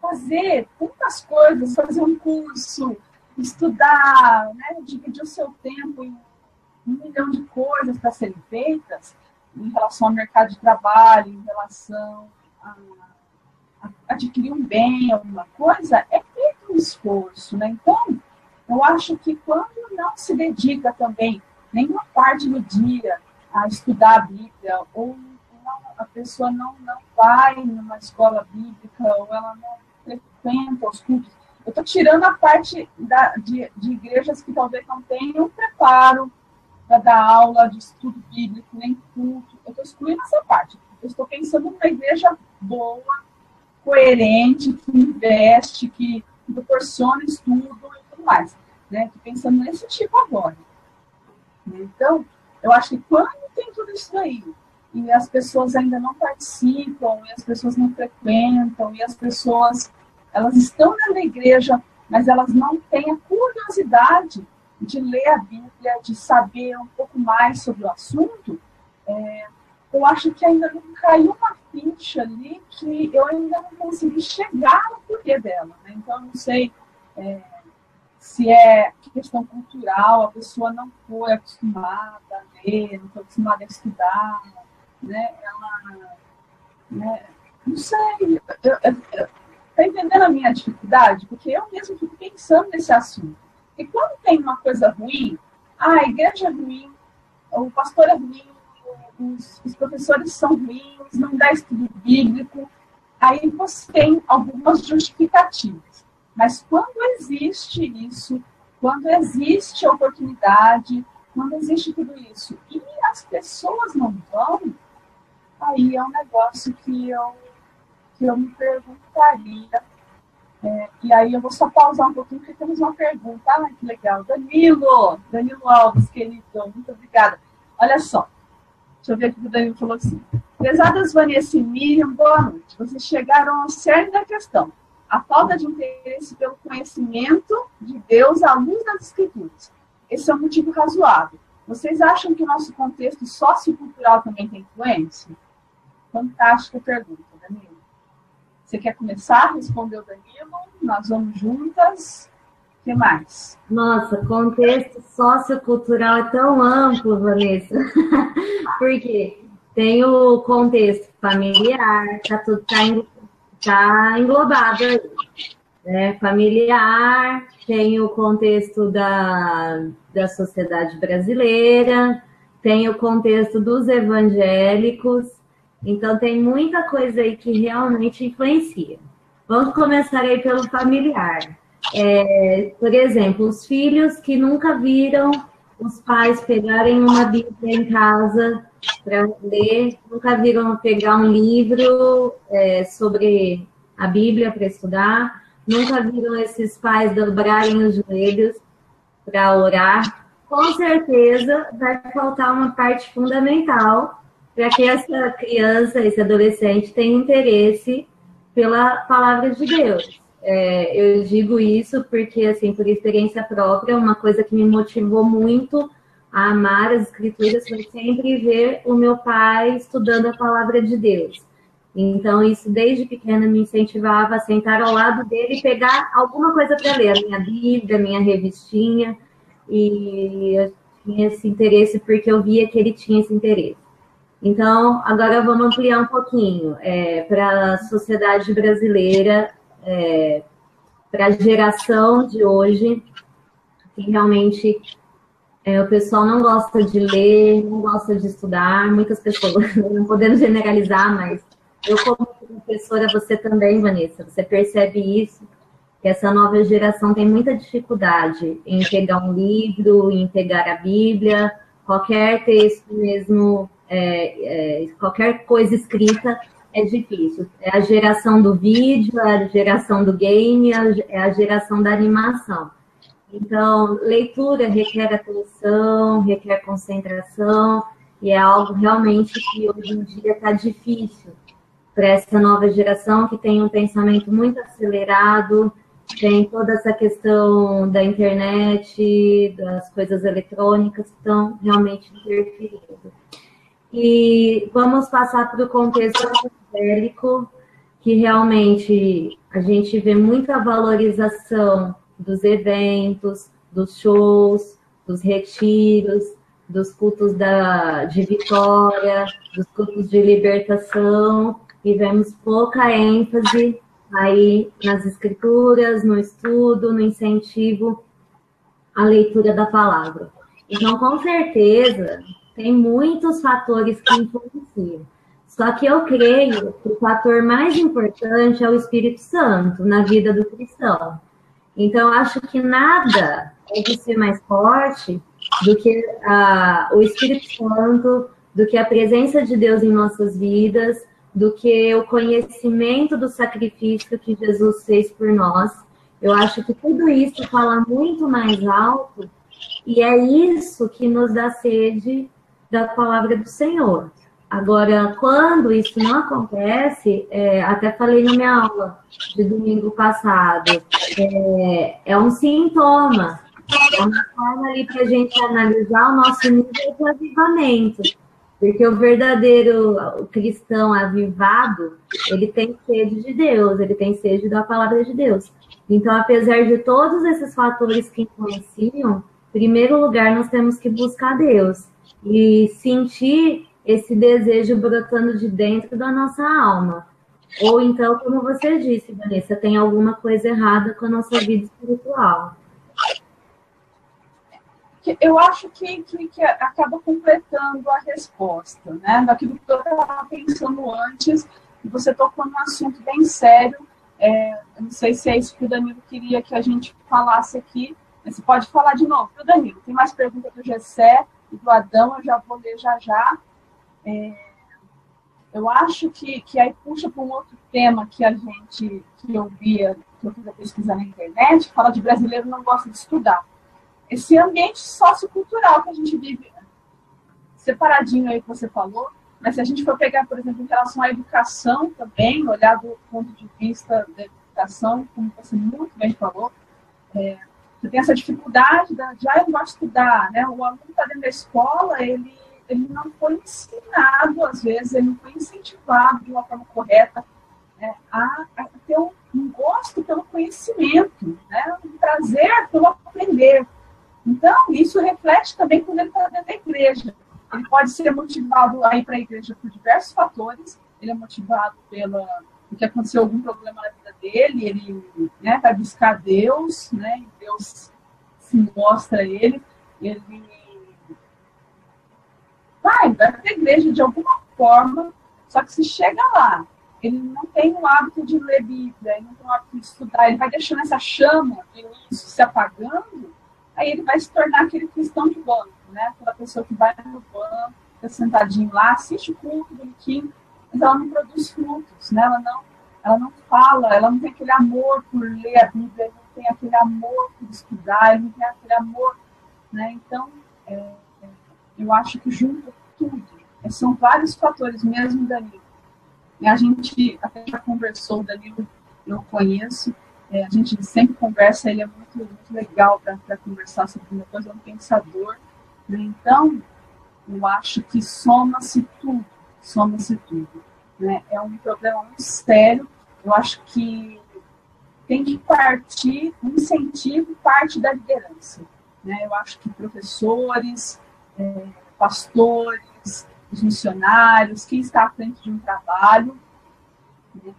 fazer tantas coisas, fazer um curso, estudar, né? Dividir o seu tempo em 1 milhão de coisas para serem feitas em relação ao mercado de trabalho, em relação a adquirir um bem, alguma coisa, é feito um esforço, né? Então, eu acho que quando não se dedica também nenhuma parte do dia a estudar a Bíblia, ou não, a pessoa não vai numa escola bíblica, ou ela não frequenta os cultos. Eu estou tirando a parte de igrejas que talvez não tenham preparo para dar aula de estudo bíblico, nem culto. Eu estou excluindo essa parte. Eu estou pensando numa igreja boa, coerente, que investe, que proporciona estudo e tudo mais. Né? Estou pensando nesse tipo agora. Então, eu acho que quando tem tudo isso aí, e as pessoas ainda não participam, e as pessoas não frequentam, e as pessoas, elas estão na igreja, mas elas não têm a curiosidade de ler a Bíblia, de saber um pouco mais sobre o assunto, eu acho que ainda não caiu uma ficha ali que eu ainda não consegui chegar no porquê dela. Né? Então, eu não sei se é questão cultural, a pessoa não foi acostumada a ler, não foi acostumada a estudar, né? Ela, né? Não sei, tá entendendo a minha dificuldade? Porque eu mesmo fico pensando nesse assunto. E quando tem uma coisa ruim, a igreja é ruim, o pastor é ruim, os professores são ruins, não dá estudo bíblico, aí você tem algumas justificativas. Mas quando existe isso, quando existe a oportunidade, quando existe tudo isso, e as pessoas não vão, aí é um negócio que eu me perguntaria. E aí eu vou só pausar um pouquinho, porque temos uma pergunta. Ah, que legal. Danilo Alves, querido, muito obrigada. Olha só, deixa eu ver o que o Danilo falou assim. Prezadas Vanessa e Miriam, boa noite. Vocês chegaram ao cerne da questão. A falta de interesse pelo conhecimento de Deus à luz das Escrituras. Esse é um motivo razoável. Vocês acham que o nosso contexto sociocultural também tem influência? Fantástica pergunta, Danilo. Você quer começar? Respondeu Danilo. Nós vamos juntas. O que mais? Nossa, contexto sociocultural é tão amplo, Vanessa. Porque tem o contexto familiar, tá englobado aí. Né? Familiar, tem o contexto da sociedade brasileira, tem o contexto dos evangélicos. Então, tem muita coisa aí que realmente influencia. Vamos começar aí pelo familiar. Por exemplo, os filhos que nunca viram os pais pegarem uma Bíblia em casa para ler, nunca viram pegar um livro sobre a Bíblia para estudar, nunca viram esses pais dobrarem os joelhos para orar. Com certeza vai faltar uma parte fundamental para que essa criança, esse adolescente tenha interesse pela palavra de Deus. Eu digo isso porque, assim, por experiência própria, uma coisa que me motivou muito a amar as Escrituras foi sempre ver o meu pai estudando a palavra de Deus. Então, isso desde pequena me incentivava a sentar ao lado dele e pegar alguma coisa para ler, a minha Bíblia, a minha revistinha, e eu tinha esse interesse porque eu via que ele tinha esse interesse. Então, agora vamos ampliar um pouquinho para a sociedade brasileira, para a geração de hoje, que realmente o pessoal não gosta de ler, não gosta de estudar, muitas pessoas, não podemos generalizar, mas eu como professora, você também, Vanessa, você percebe isso, que essa nova geração tem muita dificuldade em pegar um livro, em pegar a Bíblia, qualquer texto mesmo, qualquer coisa escrita é difícil. É a geração do vídeo, é a geração do game, é a geração da animação. Então, leitura requer atenção, requer concentração, e é algo realmente que hoje em dia está difícil para essa nova geração que tem um pensamento muito acelerado, tem toda essa questão da internet, das coisas eletrônicas que estão realmente interferindo. E vamos passar para o contexto evangélico, que realmente a gente vê muita valorização dos eventos, dos shows, dos retiros, dos cultos de vitória, dos cultos de libertação, e vemos pouca ênfase aí nas escrituras, no estudo, no incentivo à leitura da palavra. Então, com certeza, tem muitos fatores que influenciam. Só que eu creio que o fator mais importante é o Espírito Santo na vida do cristão. Então, eu acho que nada deve ser mais forte do que o Espírito Santo, do que a presença de Deus em nossas vidas, do que o conhecimento do sacrifício que Jesus fez por nós. Eu acho que tudo isso fala muito mais alto, e é isso que nos dá sede da palavra do Senhor. Agora, quando isso não acontece, até falei na minha aula de domingo passado, é um sintoma, é uma forma ali para a gente analisar o nosso nível de avivamento. Porque o verdadeiro cristão avivado, ele tem sede de Deus, ele tem sede da palavra de Deus. Então, apesar de todos esses fatores que influenciam, em primeiro lugar, nós temos que buscar Deus e sentir esse desejo brotando de dentro da nossa alma. Ou então, como você disse, Vanessa, tem alguma coisa errada com a nossa vida espiritual. Eu acho que acaba completando a resposta, né? Daquilo que eu estava pensando antes, e você tocou num assunto bem sério. Eu não sei se é isso que o Danilo queria que a gente falasse aqui, mas você pode falar de novo. Viu, Danilo? Tem mais perguntas do Gessé e do Adão, eu já vou ler já. Eu acho que aí puxa para um outro tema que eu via, que eu fiz a pesquisa na internet, fala de brasileiro não gosta de estudar. Esse ambiente sociocultural que a gente vive, separadinho aí que você falou, mas se a gente for pegar, por exemplo, em relação à educação também, olhar do ponto de vista da educação, como você muito bem falou, você tem essa dificuldade eu não gosto de estudar, né? O aluno está dentro da escola, ele não foi ensinado, às vezes, ele não foi incentivado de uma forma correta, né, a ter um gosto pelo conhecimento, né? Um prazer pelo aprender. Então, isso reflete também quando ele está dentro da igreja. Ele pode ser motivado a ir para a igreja por diversos fatores. Ele é motivado porque aconteceu algum problema na vida dele, ele, né, vai buscar Deus, né, e Deus se mostra a ele vai para a igreja de alguma forma, só que se chega lá, ele não tem o hábito de ler Bíblia, ele não tem o hábito de estudar, ele vai deixando essa chama de início se apagando, aí ele vai se tornar aquele cristão de banco, né? Aquela pessoa que vai no banco, fica sentadinho lá, assiste o culto bonitinho, mas ela não produz frutos, né? Ela não fala, ela não tem aquele amor por ler a Bíblia, ela não tem aquele amor por estudar, ela não tem aquele amor, né? Então, eu acho que junto tudo, são vários fatores mesmo, Danilo. A gente até já conversou, o Danilo eu conheço, a gente sempre conversa, ele é muito, muito legal para conversar sobre uma coisa, é um pensador, né? Então, eu acho que soma-se tudo, né? É um problema muito sério, eu acho que tem que partir, um incentivo parte da liderança, né? Eu acho que professores, pastores, os missionários, quem está à frente de um trabalho, né,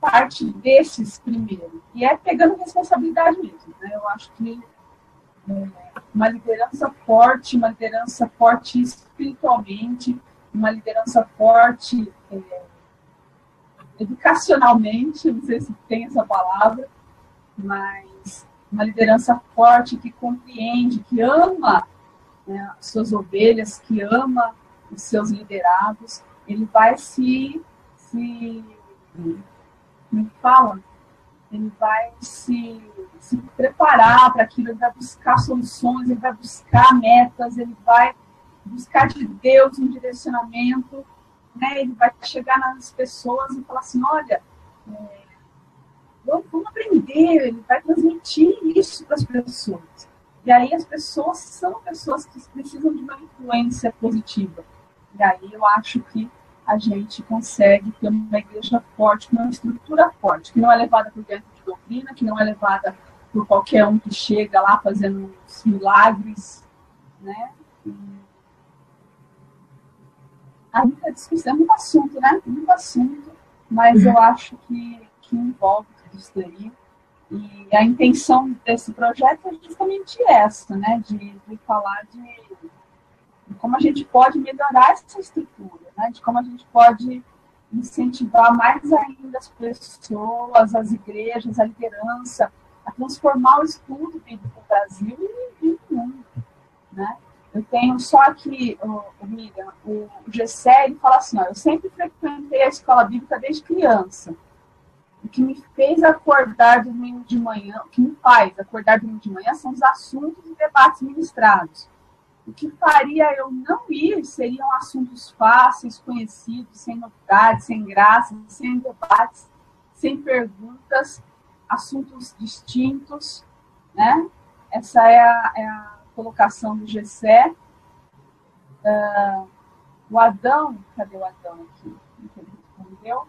parte desses primeiro, e pegando responsabilidade mesmo, né? Eu acho que uma liderança forte espiritualmente, uma liderança forte educacionalmente, não sei se tem essa palavra, mas uma liderança forte que compreende, que ama, né, as suas ovelhas, que ama os seus liderados, ele vai ele vai se preparar para aquilo, ele vai buscar soluções, ele vai buscar metas, ele vai buscar de Deus um direcionamento, né? Ele vai chegar nas pessoas e falar assim, olha, vamos aprender, ele vai transmitir isso para as pessoas. E aí as pessoas são pessoas que precisam de uma influência positiva. E aí eu acho que a gente consegue ter uma igreja forte, uma estrutura forte, que não é levada por dentro de doutrina, que não é levada por qualquer um que chega lá fazendo uns milagres, né? Há muita discussão, é muito assunto, né? Muito assunto, mas eu acho que envolve tudo isso daí. E a intenção desse projeto é justamente essa, né? De falar de como a gente pode melhorar essa estrutura, né? De como a gente pode incentivar mais ainda as pessoas, as igrejas, a liderança, a transformar o estudo bíblico no Brasil e no mundo, né? Eu tenho só aqui, Miriam, o Gessé, ele fala assim, ó, eu sempre frequentei a escola bíblica desde criança. O que me fez acordar domingo de manhã, o que me faz acordar domingo de manhã são os assuntos e debates ministrados. O que faria eu não ir seriam assuntos fáceis, conhecidos, sem novidades, sem graça, sem debates, sem perguntas, assuntos distintos, né? Essa é a colocação do Gessé. O Adão, cadê o Adão aqui? Ele respondeu.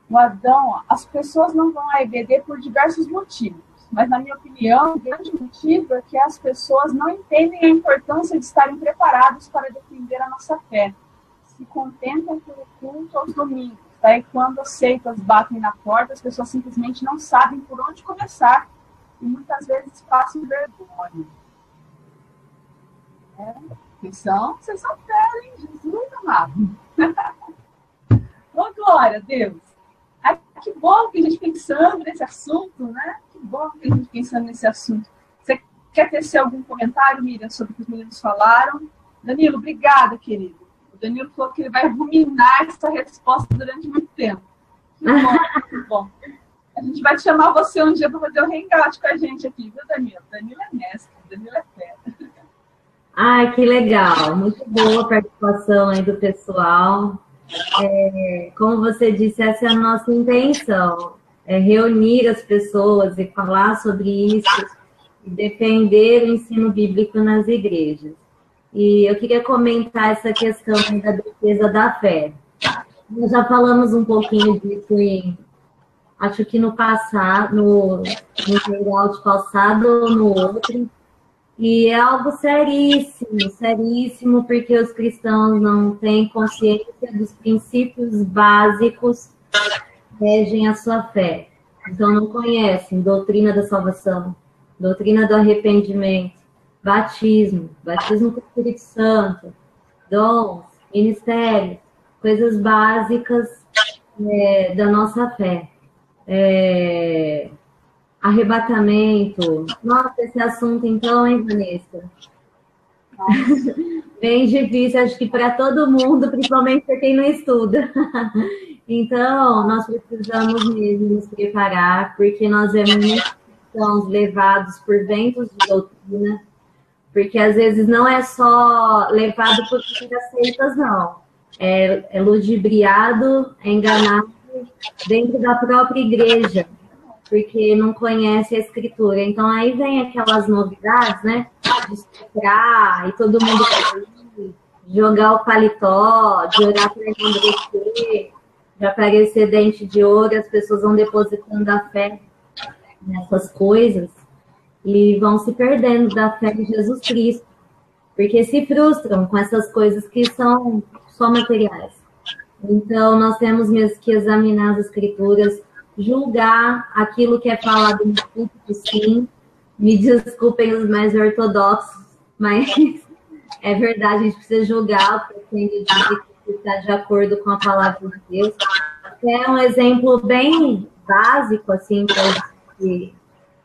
O Adão, as pessoas não vão à EBD por diversos motivos, mas, na minha opinião, o grande motivo é que as pessoas não entendem a importância de estarem preparados para defender a nossa fé. Se contentam pelo culto aos domingos. Daí, quando as seitas batem na porta, as pessoas simplesmente não sabem por onde começar e muitas vezes passam vergonha. Atenção, vocês são fé, hein? Jesus amado. Oh, glória a Deus. Ai, que bom que a gente pensando nesse assunto, né? Que bom que a gente pensando nesse assunto. Você quer tecer algum comentário, Miriam, sobre o que os meninos falaram? Danilo, obrigada, querido. O Danilo falou que ele vai ruminar essa resposta durante muito tempo. Que bom, que bom. A gente vai chamar você um dia para fazer o hangout com a gente aqui, viu, Danilo? Danilo é mestre, Danilo é fera. Ai, que legal. Muito boa a participação aí do pessoal. Como você disse, essa é a nossa intenção. É reunir as pessoas e falar sobre isso e defender o ensino bíblico nas igrejas. E eu queria comentar essa questão da defesa da fé. Nós já falamos um pouquinho disso acho que no passado, no hangout passado ou no outro. E é algo seríssimo, seríssimo, porque os cristãos não têm consciência dos princípios básicos que regem a sua fé. Então, não conhecem doutrina da salvação, doutrina do arrependimento, batismo com o Espírito Santo, dons, ministérios, coisas básicas da nossa fé. Arrebatamento. Nossa, esse assunto então, hein, Vanessa? Bem difícil, acho que para todo mundo, principalmente para quem não estuda. Então, nós precisamos mesmo nos preparar, porque nós vemos muitos cristãos levados por ventos de doutrina, porque às vezes não é só levado por seitas, não. É ludibriado, é enganado dentro da própria igreja, porque não conhece a escritura. Então, aí vem aquelas novidades, né? De estuprar, e todo mundo jogar o paletó, de orar para endurecer, de aparecer dente de ouro, as pessoas vão depositando a fé nessas coisas e vão se perdendo da fé em Jesus Cristo, porque se frustram com essas coisas que são só materiais. Então, nós temos mesmo que examinar as escrituras, julgar aquilo que é falado no púlpito, sim. Me desculpem os mais ortodoxos, mas é verdade, a gente precisa julgar o que está de acordo com a palavra de Deus. É um exemplo bem básico, assim, para a gente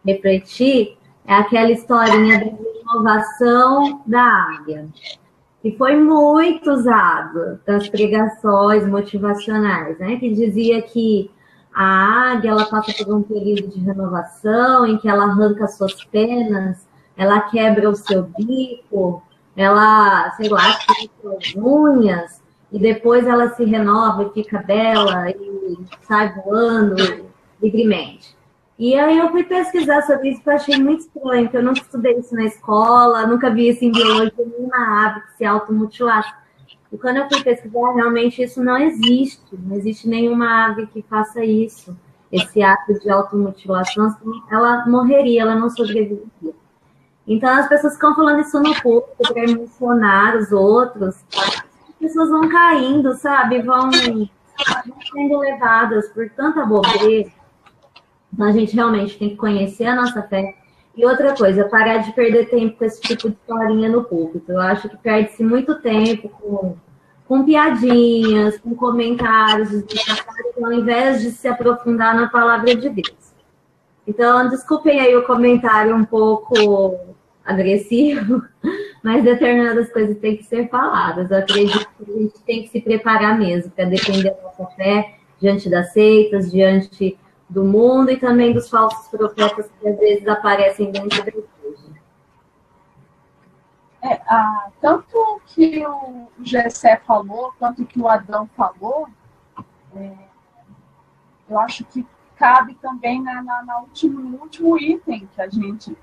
refletir, é aquela historinha da renovação da águia, que foi muito usado das pregações motivacionais, né? Que dizia que a águia, ela passa por um período de renovação, em que ela arranca suas penas, ela quebra o seu bico, ela, sei lá, tira suas unhas, e depois ela se renova e fica bela, e sai voando livremente. E aí eu fui pesquisar sobre isso, que eu achei muito estranho, porque eu nunca estudei isso na escola, nunca vi isso em biologia em nenhum nenhuma ave que se automutilasse. E quando eu fui pesquisar, realmente isso não existe. Não existe nenhuma ave que faça isso. Esse ato de automutilação, ela morreria, ela não sobreviveria. Então, as pessoas ficam falando isso no público para emocionar os outros. As pessoas vão caindo, sabe? Vão sendo levadas por tanta bobeira. Então, a gente realmente tem que conhecer a nossa fé. E outra coisa, parar de perder tempo com esse tipo de historinha no púlpito. Eu acho que perde-se muito tempo com piadinhas, com comentários desnecessários, ao invés de se aprofundar na palavra de Deus. Então, desculpem aí o comentário um pouco agressivo, mas determinadas coisas têm que ser faladas. Eu acredito que a gente tem que se preparar mesmo para defender a nossa fé diante das seitas, diante do mundo e também dos falsos profetas que às vezes aparecem dentro da igreja. Tanto que o Gessé falou, quanto que o Adão falou, eu acho que cabe também no último item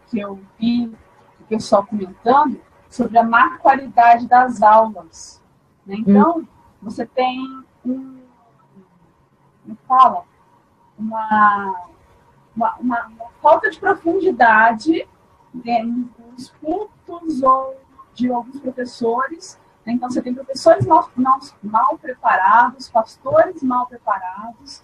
que eu vi o pessoal comentando sobre a má qualidade das aulas. Né? Então, você tem uma falta de profundidade nos cultos ou de alguns professores. Né? Então, você tem professores mal preparados, pastores mal preparados,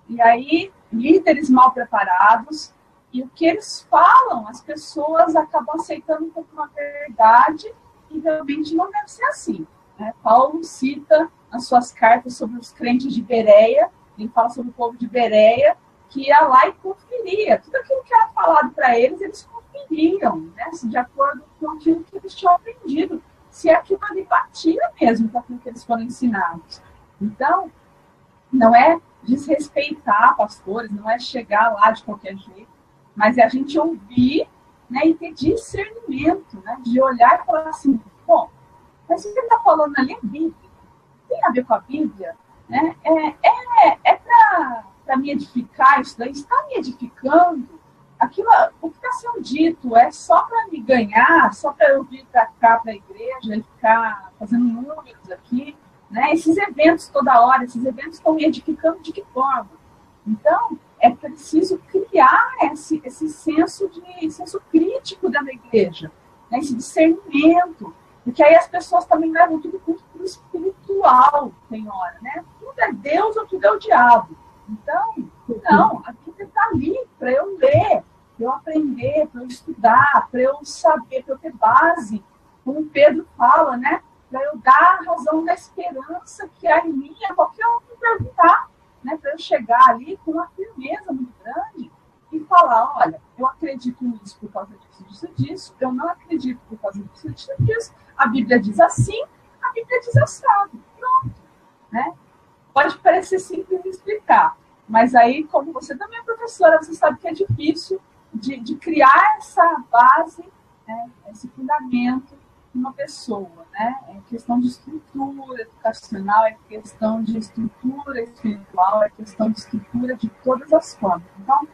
e aí líderes mal preparados, e o que eles falam, as pessoas acabam aceitando como uma verdade, e realmente não deve ser assim. Né? Paulo cita nas suas cartas sobre os crentes de Bereia, ele fala sobre o povo de Bereia, que ia lá e conferia. Tudo aquilo que era falado para eles, eles conferiam, né? De acordo com aquilo que eles tinham aprendido, se aquilo ali batia mesmo com aquilo que eles foram ensinados. Então, não é desrespeitar pastores, não é chegar lá de qualquer jeito, mas é a gente ouvir, né, e ter discernimento, né, de olhar e falar assim, bom, mas o que ele está falando ali é Bíblia, tem a ver com a Bíblia, né? É para me edificar, isso daí está me edificando, aquilo, o que está sendo dito é só para me ganhar, só para eu vir para cá, para a igreja, e ficar fazendo números aqui, né? Esses eventos toda hora, esses eventos estão me edificando de que forma? Então, é preciso criar esse senso crítico da igreja, né? Esse discernimento, porque aí as pessoas também levam tudo para o espiritual, tem hora, né? Tudo é Deus ou tudo é o diabo. Então, não, a Bíblia está ali para eu ler, para eu aprender, para eu estudar, para eu saber, para eu ter base, como Pedro fala, né? Para eu dar a razão da esperança que há em mim, a qualquer um me perguntar, né? Para eu chegar ali com uma firmeza muito grande e falar, olha, eu acredito nisso por causa disso, eu não acredito por causa disso, a Bíblia diz assim, a Bíblia diz assado, pronto, né? Pode parecer simples de explicar, mas aí, como você também é professora, você sabe que é difícil de criar essa base, né, esse fundamento uma pessoa, né? É questão de estrutura educacional, é questão de estrutura espiritual, é questão de estrutura de todas as formas. Então,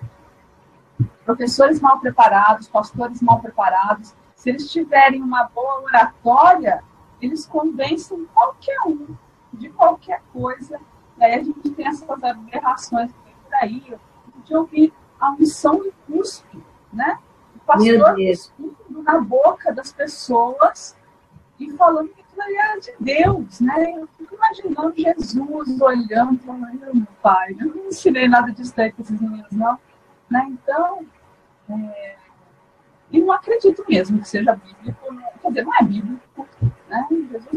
professores mal preparados, pastores mal preparados, se eles tiverem uma boa oratória, eles convencem qualquer um de qualquer coisa. E aí a gente tem essas aberrações que tem por aí, de ouvir a unção do cuspe, né? O pastor cuspindo na boca das pessoas e falando que aquilo ali era de Deus, né? Eu fico imaginando Jesus olhando e falando, meu pai, eu não ensinei nada disso daí para esses meninos, não. Né? Então, eu não acredito mesmo que seja bíblico, quer dizer, não é bíblico, né? Jesus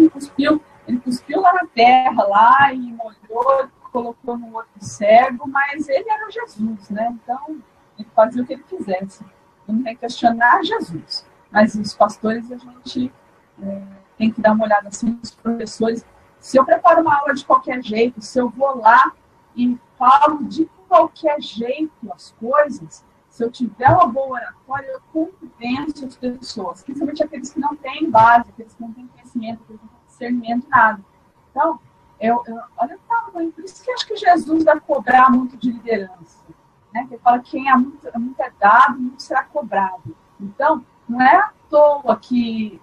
ele cuspiu lá na terra, lá, e molhou, colocou no outro cego, mas ele era Jesus, né? Então, ele fazia o que ele quisesse. Eu não tem que questionar Jesus. Mas os pastores, a gente tem que dar uma olhada assim nos professores. Se eu preparo uma aula de qualquer jeito, se eu vou lá e falo de qualquer jeito as coisas, se eu tiver uma boa oratória, eu convenço as pessoas, principalmente aqueles que não têm base, aqueles que não têm conhecimento, aqueles que não têm discernimento de nada. Então, olha o tamanho, por isso que eu acho que Jesus vai cobrar muito de liderança. Né? Porque ele fala que quem muito é dado, muito será cobrado. Então, não é à toa que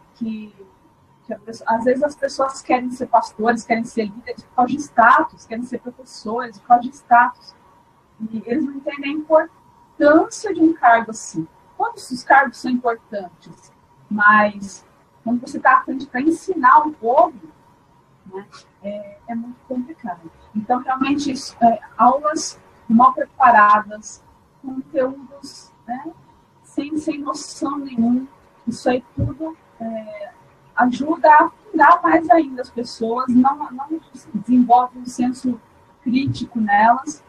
Às vezes as pessoas querem ser pastores, querem ser líderes por causa de status, querem ser professores por causa de status. E eles não entendem a importância de um cargo assim. Todos os cargos são importantes, mas quando você está à frente para ensinar um povo, né, é muito complicado. Então, realmente, aulas mal preparadas, conteúdos, né, sem noção nenhuma, isso aí tudo ajuda a afundar mais ainda as pessoas, não desenvolve um senso crítico nelas,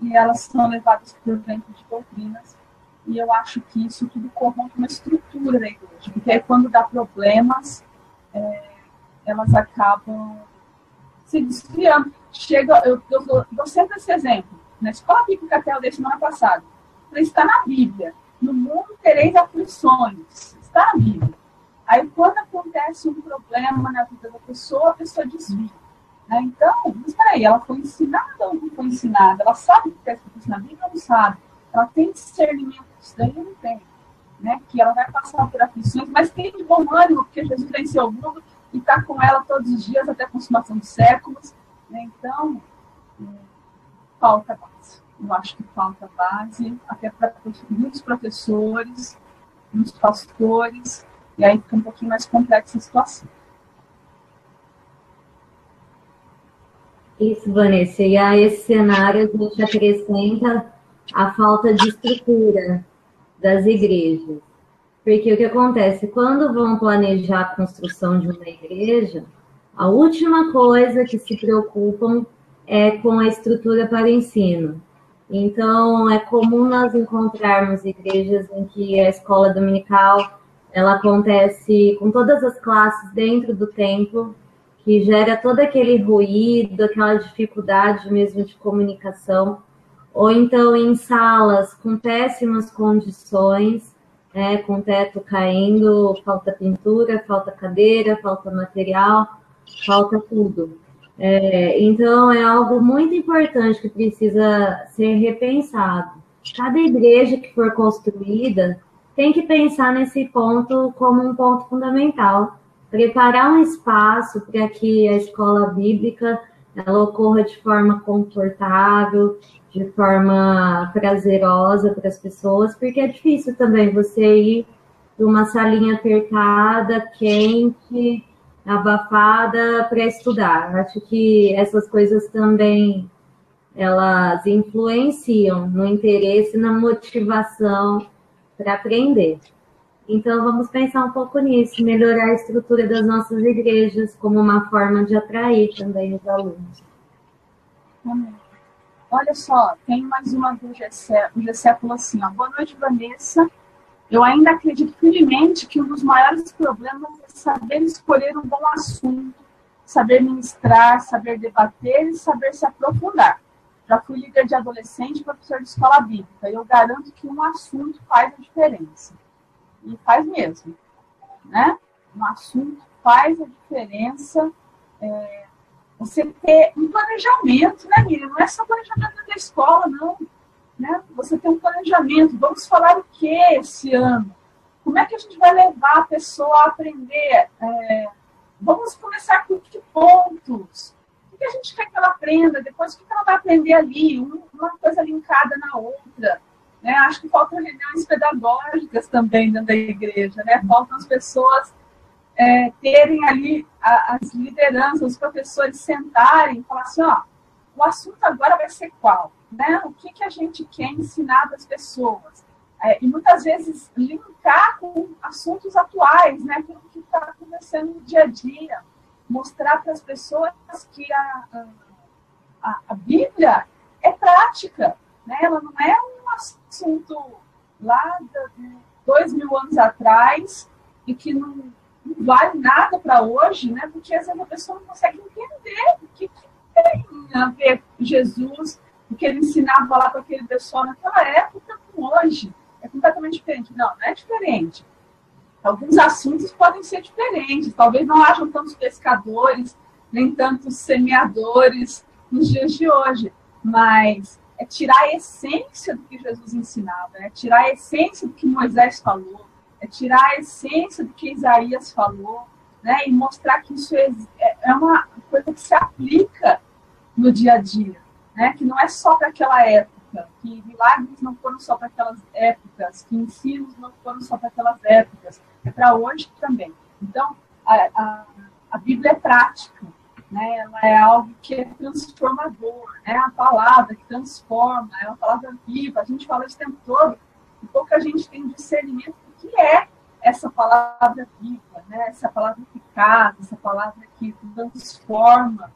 e elas são levadas por dentro de doutrinas. E eu acho que isso tudo corrompe uma estrutura da igreja, porque aí quando dá problemas, elas acabam se desviando. Eu dou sempre esse exemplo. Na escola bíblica até eu dei semana passada, está na Bíblia. No mundo tereis aflições. Está na Bíblia. Aí quando acontece um problema na vida da pessoa, a pessoa desvia. Né? Então, mas peraí, ela foi ensinada ou não foi ensinada? Ela sabe o que está escrito na Bíblia ou não sabe? Ela tem discernimento disso daí ou não tem? Né? Que ela vai passar por aflições, mas tem de bom ânimo, porque Jesus venceu o mundo e está com ela todos os dias até a consumação dos séculos. Né? Então, falta base. Eu acho que falta base, até para muitos professores, muitos pastores, e aí fica um pouquinho mais complexa a situação. Isso, Vanessa. E a esse cenário a gente acrescenta a falta de estrutura das igrejas. Porque o que acontece? Quando vão planejar a construção de uma igreja, a última coisa que se preocupam é com a estrutura para o ensino. Então, é comum nós encontrarmos igrejas em que a escola dominical ela acontece com todas as classes dentro do templo, que gera todo aquele ruído, aquela dificuldade mesmo de comunicação, ou então em salas com péssimas condições, com teto caindo, falta pintura, falta cadeira, falta material, falta tudo. Então, é algo muito importante que precisa ser repensado. Cada igreja que for construída tem que pensar nesse ponto como um ponto fundamental. Preparar um espaço para que a escola bíblica ela ocorra de forma confortável, de forma prazerosa para as pessoas, porque é difícil também você ir para uma salinha apertada, quente, abafada para estudar. Acho que essas coisas também elas influenciam no interesse, na motivação para aprender. Então, vamos pensar um pouco nisso, melhorar a estrutura das nossas igrejas como uma forma de atrair também os alunos. Olha só, tem mais uma do Gessé. O Gessé falou assim, ó, boa noite, Vanessa. Eu ainda acredito firmemente que um dos maiores problemas é saber escolher um bom assunto, saber ministrar, saber debater e saber se aprofundar. Já fui líder de adolescente e professor de escola bíblica, e eu garanto que um assunto faz a diferença. E faz mesmo. Né? Um assunto faz a diferença. Você ter um planejamento, né, Miriam? Não é só planejamento da escola, não. Né? Você tem um planejamento. Vamos falar o que esse ano? Como é que a gente vai levar a pessoa a aprender? Vamos começar com que pontos? O que a gente quer que ela aprenda? Depois, o que ela vai aprender ali? Uma coisa linkada na outra. Né? Acho que faltam reuniões pedagógicas também dentro da igreja. Né? Faltam as pessoas terem ali as lideranças, os professores sentarem e falar assim, ó, o assunto agora vai ser qual? Né? O que a gente quer ensinar das pessoas? E muitas vezes linkar com assuntos atuais, né? Aquilo que está acontecendo no dia a dia. Mostrar para as pessoas que a Bíblia é prática. Né? Ela não é um assunto lá de 2000 anos atrás e que não vale nada para hoje, né? Porque às vezes a pessoa não consegue entender o que tem a ver com Jesus, o que ele ensinava lá para aquele pessoal naquela época com hoje. É completamente diferente. Não é diferente. Alguns assuntos podem ser diferentes. Talvez não hajam tantos pescadores, nem tantos semeadores nos dias de hoje. Mas é tirar a essência do que Jesus ensinava, é tirar a essência do que Moisés falou, é tirar a essência do que Isaías falou, né? E mostrar que isso é uma coisa que se aplica no dia a dia, né? Que não é só para aquela época, que milagres não foram só para aquelas épocas, que ensinos não foram só para aquelas épocas, é para hoje também. Então, a Bíblia é prática, né? Ela é algo que é transformador, é a palavra que transforma, é uma palavra viva. A gente fala o tempo todo e pouca gente tem discernimento do que é essa palavra viva, né? Essa palavra eficaz, essa palavra que transforma,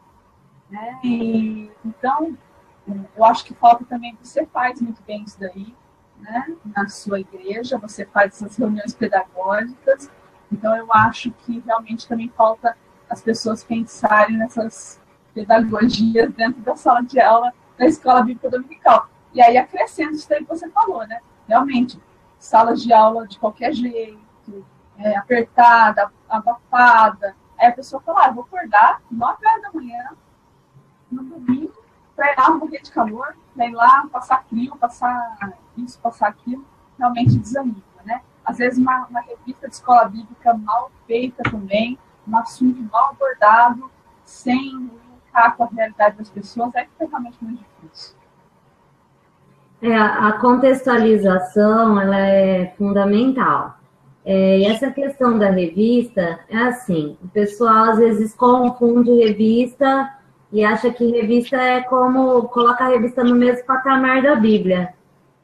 né? E, então, eu acho que falta também, você faz muito bem isso daí, né? Na sua igreja, você faz essas reuniões pedagógicas, então eu acho que realmente também falta as pessoas pensarem nessas pedagogias dentro da sala de aula da escola bíblica dominical. E aí acrescenta isso aí que você falou, né? Realmente, salas de aula de qualquer jeito, apertada, abafada. Aí a pessoa fala, eu vou acordar 9 horas da manhã, no domingo, para ir lá morrer de calor, para ir lá passar frio, passar isso, passar aquilo, realmente desanima, né? Às vezes uma revista de escola bíblica mal feita também, um assunto mal abordado, sem linkar com a realidade das pessoas, é realmente muito difícil. A contextualização, ela é fundamental. E essa questão da revista, é assim, o pessoal às vezes confunde revista e acha que revista é como colocar a revista no mesmo patamar da Bíblia.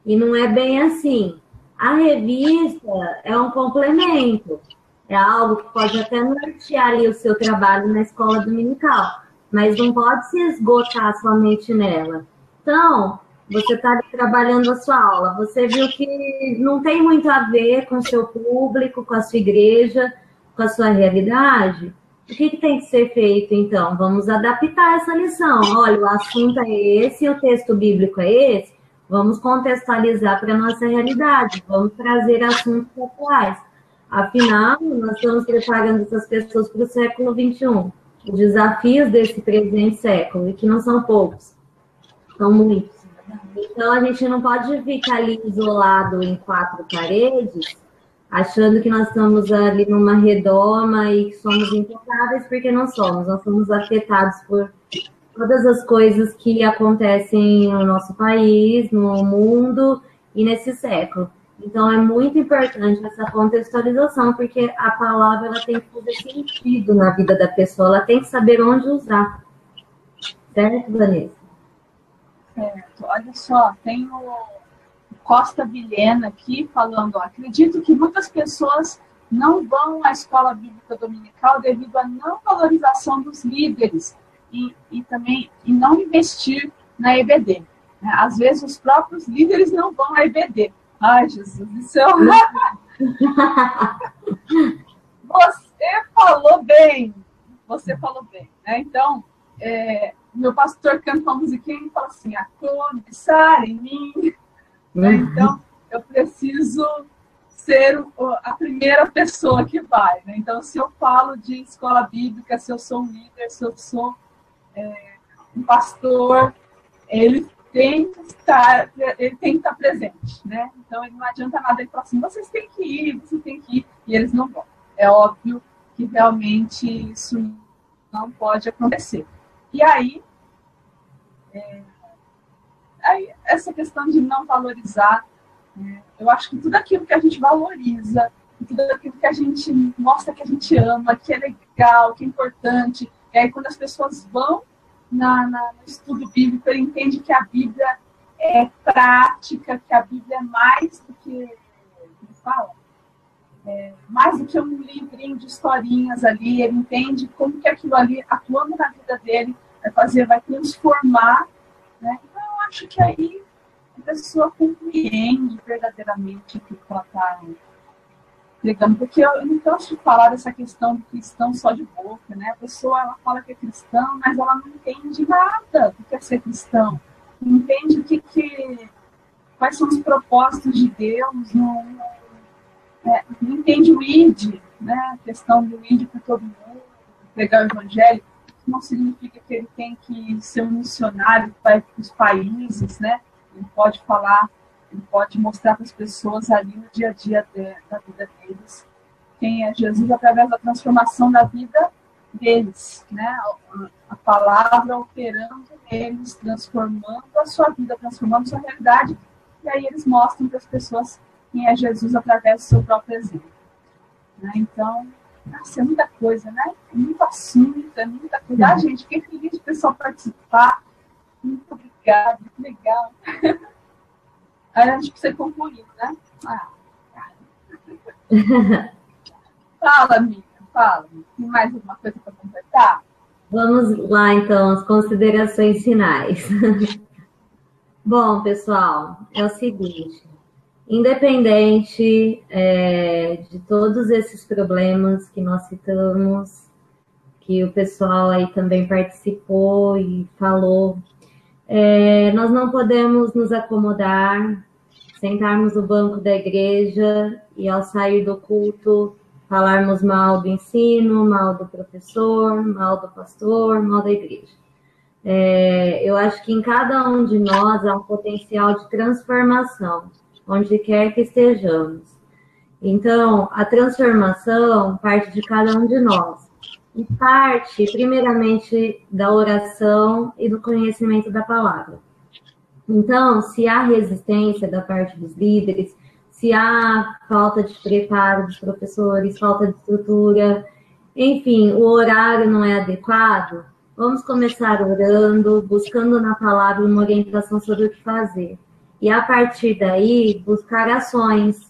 E não é bem assim. A revista é um complemento. É algo que pode até nortear ali o seu trabalho na escola dominical, mas não pode se esgotar somente nela. Então, você está trabalhando a sua aula, você viu que não tem muito a ver com o seu público, com a sua igreja, com a sua realidade. O que tem que ser feito, então? Vamos adaptar essa lição. Olha, o assunto é esse, o texto bíblico é esse, vamos contextualizar para a nossa realidade, vamos trazer assuntos atuais. Afinal, nós estamos preparando essas pessoas para o século XXI, os desafios desse presente século, e que não são poucos, são muitos. Então, a gente não pode ficar ali isolado em 4 paredes, achando que nós estamos ali numa redoma e que somos intocáveis, porque não somos. Nós somos afetados por todas as coisas que acontecem no nosso país, no mundo e nesse século. Então, é muito importante essa contextualização, porque a palavra ela tem que fazer sentido na vida da pessoa, ela tem que saber onde usar. Certo, Vanessa? Certo. Olha só, tem o Costa Vilhena aqui falando, acredito que muitas pessoas não vão à escola bíblica dominical devido à não valorização dos líderes e também não investir na EBD. Né? Às vezes os próprios líderes não vão à EBD. Ai, Jesus, isso é Você falou bem. Você falou bem. Né? Então, meu pastor canta uma musiquinha e fala assim, a começar em mim. Né? Então, eu preciso ser a primeira pessoa que vai. Né? Então, se eu falo de escola bíblica, se eu sou um líder, se eu sou um pastor, ele tem que estar presente. Né? Então, não adianta nada ele falar assim, vocês têm que ir, e eles não vão. É óbvio que realmente isso não pode acontecer. E aí, essa questão de não valorizar, eu acho que tudo aquilo que a gente valoriza, tudo aquilo que a gente mostra que a gente ama, que é legal, que é importante, e aí quando as pessoas vão no estudo bíblico, ele entende que a Bíblia é prática, que a Bíblia é mais do que, como fala? Mais do que um livrinho de historinhas ali, ele entende como que aquilo ali, atuando na vida dele, vai transformar, né? Então, eu acho que aí a pessoa compreende verdadeiramente o que ela está pregando, porque eu não gosto de falar dessa questão do cristão só de boca, né? A pessoa, ela fala que é cristão, mas ela não entende nada do que é ser cristão, não entende quais são os propósitos de Deus, não entende o ID, né? A questão do ID para todo mundo, pregar o evangelho, não significa que ele tem que ser um missionário para os países, né? Ele pode falar, ele pode mostrar para as pessoas ali no dia a dia da vida deles quem é Jesus através da transformação da vida deles, né? A palavra operando neles, transformando a sua vida, transformando a sua realidade, e aí eles mostram para as pessoas quem é Jesus através do seu próprio exemplo. Né? Então, nossa, é muita coisa, né? É muito assunto, é muita coisa. Ah, gente, fiquei feliz de o pessoal participar. Muito obrigada, muito legal. Aí a gente precisa concluir, né? Fala, amiga, fala. Tem mais alguma coisa para completar? Vamos lá, então, as considerações finais. Bom, pessoal, é o seguinte. Independente de todos esses problemas que nós citamos, que o pessoal aí também participou e falou, nós não podemos nos acomodar, sentarmos no banco da igreja e ao sair do culto falarmos mal do ensino, mal do professor, mal do pastor, mal da igreja. Eu acho que em cada um de nós há um potencial de transformação, onde quer que estejamos. Então, a transformação parte de cada um de nós. E parte, primeiramente, da oração e do conhecimento da palavra. Então, se há resistência da parte dos líderes, se há falta de preparo dos professores, falta de estrutura, enfim, o horário não é adequado, vamos começar orando, buscando na palavra uma orientação sobre o que fazer. E, a partir daí, buscar ações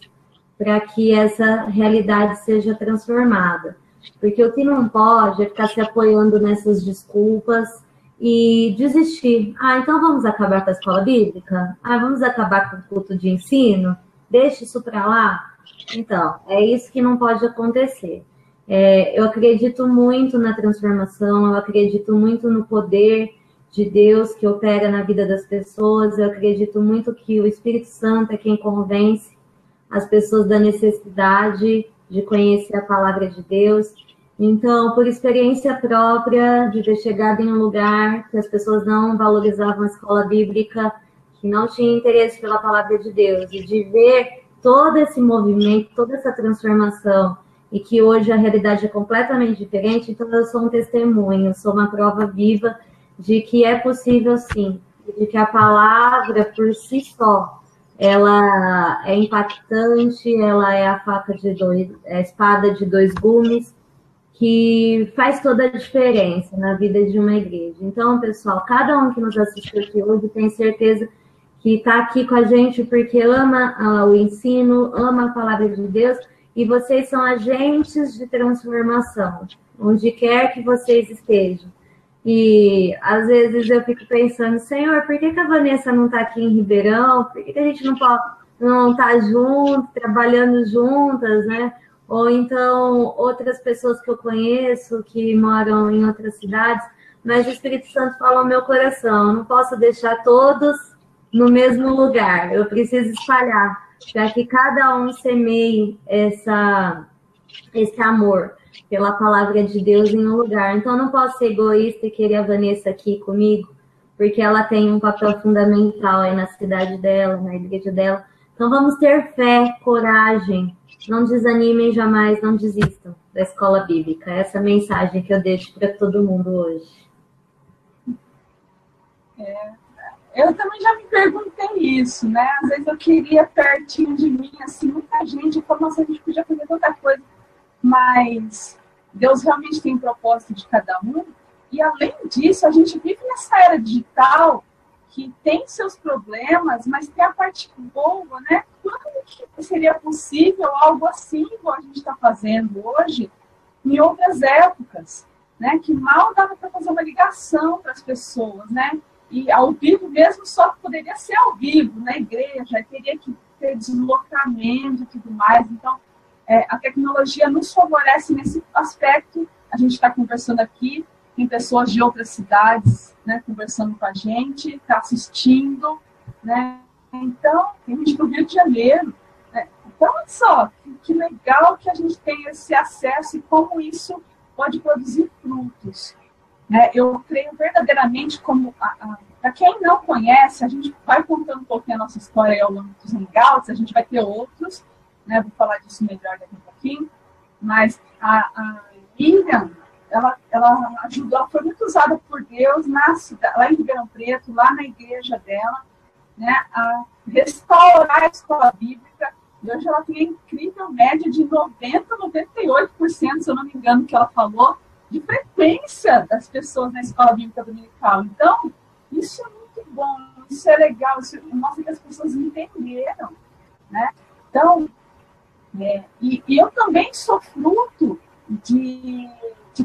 para que essa realidade seja transformada. Porque o que não pode é ficar se apoiando nessas desculpas e desistir. Então vamos acabar com a escola bíblica? Vamos acabar com o culto de ensino? Deixa isso para lá? Então, é isso que não pode acontecer. Eu acredito muito na transformação, eu acredito muito no poder de Deus que opera na vida das pessoas, eu acredito muito que o Espírito Santo é quem convence as pessoas da necessidade de conhecer a palavra de Deus. Então, por experiência própria, de ter chegado em um lugar que as pessoas não valorizavam a escola bíblica, que não tinha interesse pela palavra de Deus, e de ver todo esse movimento, toda essa transformação, e que hoje a realidade é completamente diferente, então eu sou um testemunho, sou uma prova viva de que é possível sim, de que a palavra por si só, ela é impactante, ela é a espada de dois gumes, que faz toda a diferença na vida de uma igreja. Então, pessoal, cada um que nos assistiu aqui hoje tem certeza que está aqui com a gente porque ama o ensino, ama a palavra de Deus, e vocês são agentes de transformação, onde quer que vocês estejam. E, às vezes, eu fico pensando, Senhor, por que a Vanessa não está aqui em Ribeirão? Por que a gente não está junto, trabalhando juntas, né? Ou então, outras pessoas que eu conheço, que moram em outras cidades, mas o Espírito Santo fala ao meu coração, eu não posso deixar todos no mesmo lugar, eu preciso espalhar, para que cada um semeie esse amor pela palavra de Deus em um lugar. Então, eu não posso ser egoísta e querer a Vanessa aqui comigo, porque ela tem um papel fundamental aí na cidade dela, na igreja dela. Então, vamos ter fé, coragem, não desanimem jamais, não desistam da escola bíblica. Essa é a mensagem que eu deixo para todo mundo hoje. Eu também já me perguntei isso, né? Às vezes eu queria pertinho de mim, assim, muita gente, eu falo, nossa, a gente podia fazer tanta coisa, mas Deus realmente tem propósito de cada um, e além disso, a gente vive nessa era digital que tem seus problemas, mas tem a parte boa, né? Quando que seria possível algo assim, como a gente está fazendo hoje, em outras épocas, né? Que mal dava para fazer uma ligação para as pessoas, né? E ao vivo mesmo só poderia ser ao vivo, na igreja, teria que ter deslocamento e tudo mais. Então, a tecnologia nos favorece nesse aspecto. A gente está conversando aqui, tem pessoas de outras cidades, né, conversando com a gente, está assistindo, né? Então, tem gente do Rio de Janeiro. Né? Então, olha só, que legal que a gente tem esse acesso e como isso pode produzir frutos. Eu creio verdadeiramente como, para quem não conhece, a gente vai contando um pouquinho a nossa história ao longo dos hangouts, a gente vai ter outros, né? Vou falar disso melhor daqui a pouquinho, mas a Miriam, ela ajudou, ela foi muito usada por Deus lá em Ribeirão Preto, lá na igreja dela, né, a restaurar a escola bíblica. E hoje ela tem a incrível média de 98%, se eu não me engano, que ela falou, de frequência das pessoas na escola bíblica dominical. Então, isso é muito bom, isso é legal, isso mostra que as pessoas entenderam, né? Então, e eu também sou fruto de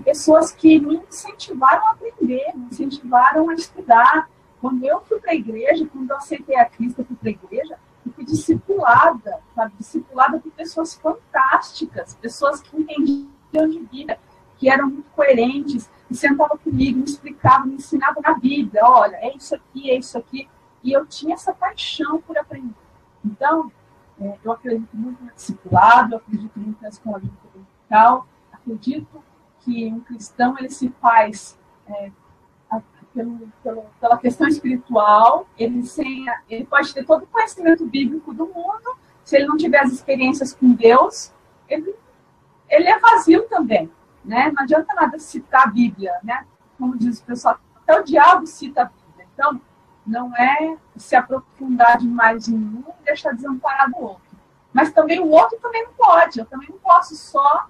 pessoas que me incentivaram a aprender, me incentivaram a estudar. Quando eu fui para a igreja, quando eu aceitei a Cristo, eu fui para a igreja, eu fui discipulada, sabe? Discipulada por pessoas fantásticas, pessoas que entendiam de vida, que eram muito coerentes, e sentavam comigo, me explicavam, me ensinavam na Bíblia, olha, é isso aqui, e eu tinha essa paixão por aprender. Então, eu acredito muito no discipulado, eu acredito muito na escola bíblica dominical, acredito que um cristão ele se faz pela questão espiritual, ele pode ter todo o conhecimento bíblico do mundo, se ele não tiver as experiências com Deus, ele é vazio também, né? Não adianta nada citar a Bíblia, né? Como diz o pessoal, até o diabo cita a Bíblia. Então, não é se aprofundar demais em um e deixar desamparado o outro. Mas também o outro também não pode. Eu também não posso só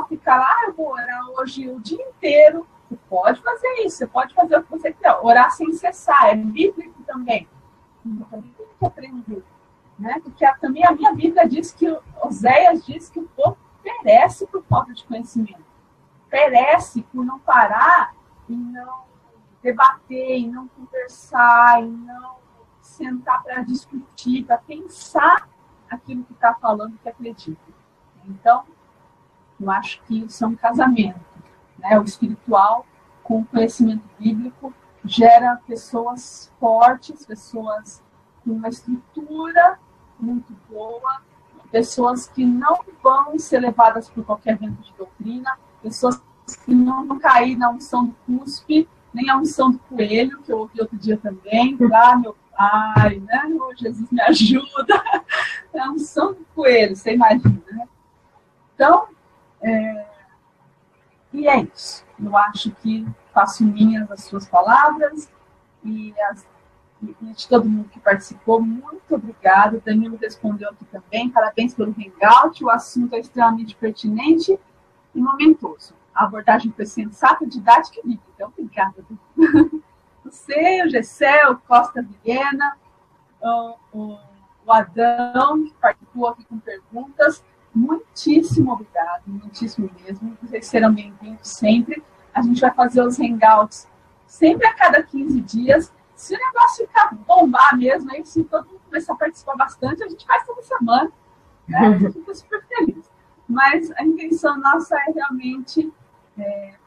ficar lá, eu vou orar hoje o dia inteiro. Você pode fazer isso, você pode fazer o que você quiser. Orar sem cessar, é bíblico também. Eu também tenho que aprender. Né? Porque também a minha Bíblia diz que, Oséias diz que o povo perece por falta de conhecimento. Perece por não parar e não debater, e não conversar, e não sentar para discutir, para pensar aquilo que está falando, que acredita. Então, eu acho que isso é um casamento. Né? O espiritual com o conhecimento bíblico gera pessoas fortes, pessoas com uma estrutura muito boa, pessoas que não vão ser levadas por qualquer vento de doutrina, pessoas que não vão cair na unção do cuspe, nem a unção do coelho, que eu ouvi outro dia também, meu pai, né? Oh, Jesus me ajuda, é a unção do coelho, você imagina, né? Então, e é isso. Eu acho que faço minhas as suas palavras e de todo mundo que participou. Muito obrigada. O Danilo respondeu aqui também. Parabéns pelo hangout. O assunto é extremamente pertinente e momentoso. A abordagem foi sensata, didática e bíblica. Então, obrigada. Você, o Gessé, o Costa Vilhena, o Adão, que participou aqui com perguntas. Muitíssimo obrigado, muitíssimo mesmo. Vocês serão bem-vindos sempre. A gente vai fazer os hangouts sempre a cada 15 dias. Se o negócio ficar bombar mesmo, aí se todo mundo começar a participar bastante, a gente faz toda semana. Né? A gente fica super feliz. Mas a intenção nossa é realmente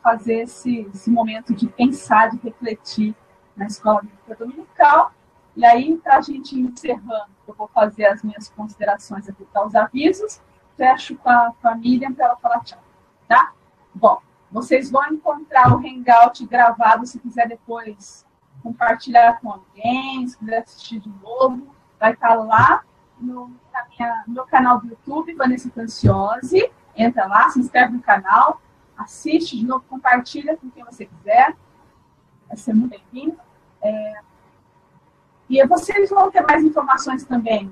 fazer esse momento de pensar, de refletir na escola bíblica dominical. E aí, para a gente ir encerrando, eu vou fazer as minhas considerações aqui, tá? Os avisos. Fecho com a Miriam para ela falar tchau, tá? Bom, vocês vão encontrar o hangout gravado, se quiser depois compartilhar com alguém, se quiser assistir de novo, vai estar lá no meu canal do YouTube, Vanessa Franciose. Entra lá, se inscreve no canal, assiste de novo, compartilha com quem você quiser, vai ser muito bem-vindo. E vocês vão ter mais informações também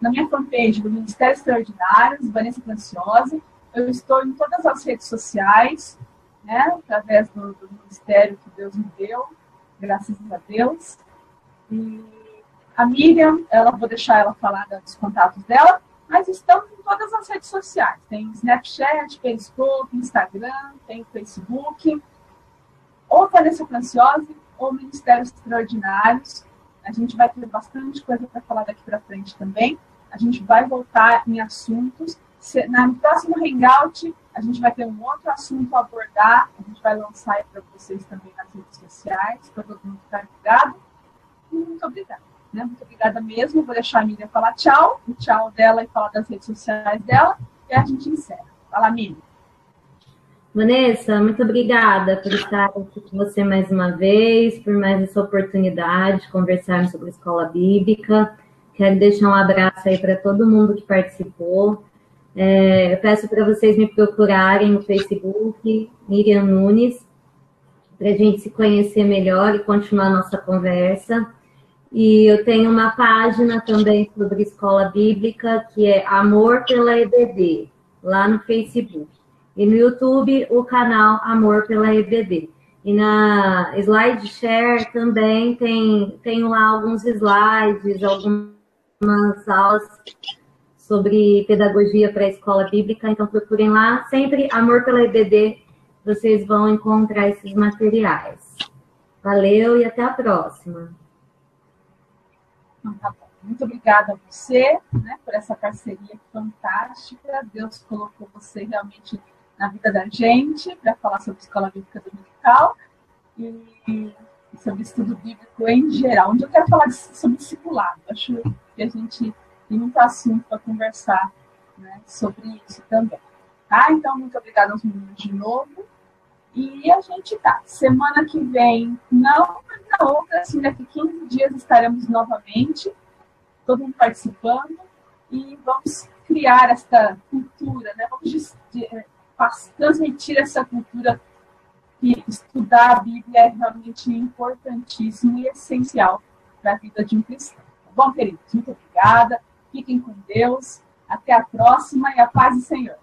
na minha fanpage do Ministério Extraordinários, Vanessa Franciose. Eu estou em todas as redes sociais, né, através do ministério que Deus me deu, graças a Deus. E a Miriam, vou deixar ela falar dos contatos dela, mas estamos em todas as redes sociais. Tem Snapchat, Periscope, Instagram, tem Facebook, ou Vanessa Franciose, ou Ministério Extraordinários. A gente vai ter bastante coisa para falar daqui para frente também. A gente vai voltar em assuntos. No próximo hangout, a gente vai ter um outro assunto a abordar. A gente vai lançar para vocês também nas redes sociais, para todo mundo ficar ligado. E muito obrigada. Né? Muito obrigada mesmo. Vou deixar a Miriam falar tchau, o tchau dela e falar das redes sociais dela. E a gente encerra. Fala, Miriam. Vanessa, muito obrigada por estar aqui com você mais uma vez, por mais essa oportunidade de conversarmos sobre a escola bíblica. Quero deixar um abraço aí para todo mundo que participou. Eu peço para vocês me procurarem no Facebook, Miriam Nunes, para a gente se conhecer melhor e continuar a nossa conversa. E eu tenho uma página também sobre escola bíblica, que é Amor pela EBD, lá no Facebook. E no YouTube, o canal Amor pela EBD. E na SlideShare também tenho lá alguns slides, algumas aulas sobre pedagogia para a escola bíblica. Então procurem lá, sempre Amor pela EBD, vocês vão encontrar esses materiais. Valeu e até a próxima. Tá bom. Muito obrigada a você, né, por essa parceria fantástica. Deus colocou você realmente na vida da gente para falar sobre escola bíblica dominical e sobre estudo bíblico em geral. Onde eu quero falar sobre discipulado. Acho que a gente tem muito assunto para conversar, né, sobre isso também. Tá? Então, muito obrigada aos meninos de novo. E a gente tá. Semana que vem, não, mas na outra, assim, daqui 15 dias estaremos novamente, todo mundo participando, e vamos criar esta cultura, né? Vamos transmitir essa cultura que estudar a Bíblia é realmente importantíssimo e essencial para a vida de um cristão. Tá bom, queridos? Muito obrigada. Fiquem com Deus. Até a próxima e a paz do Senhor.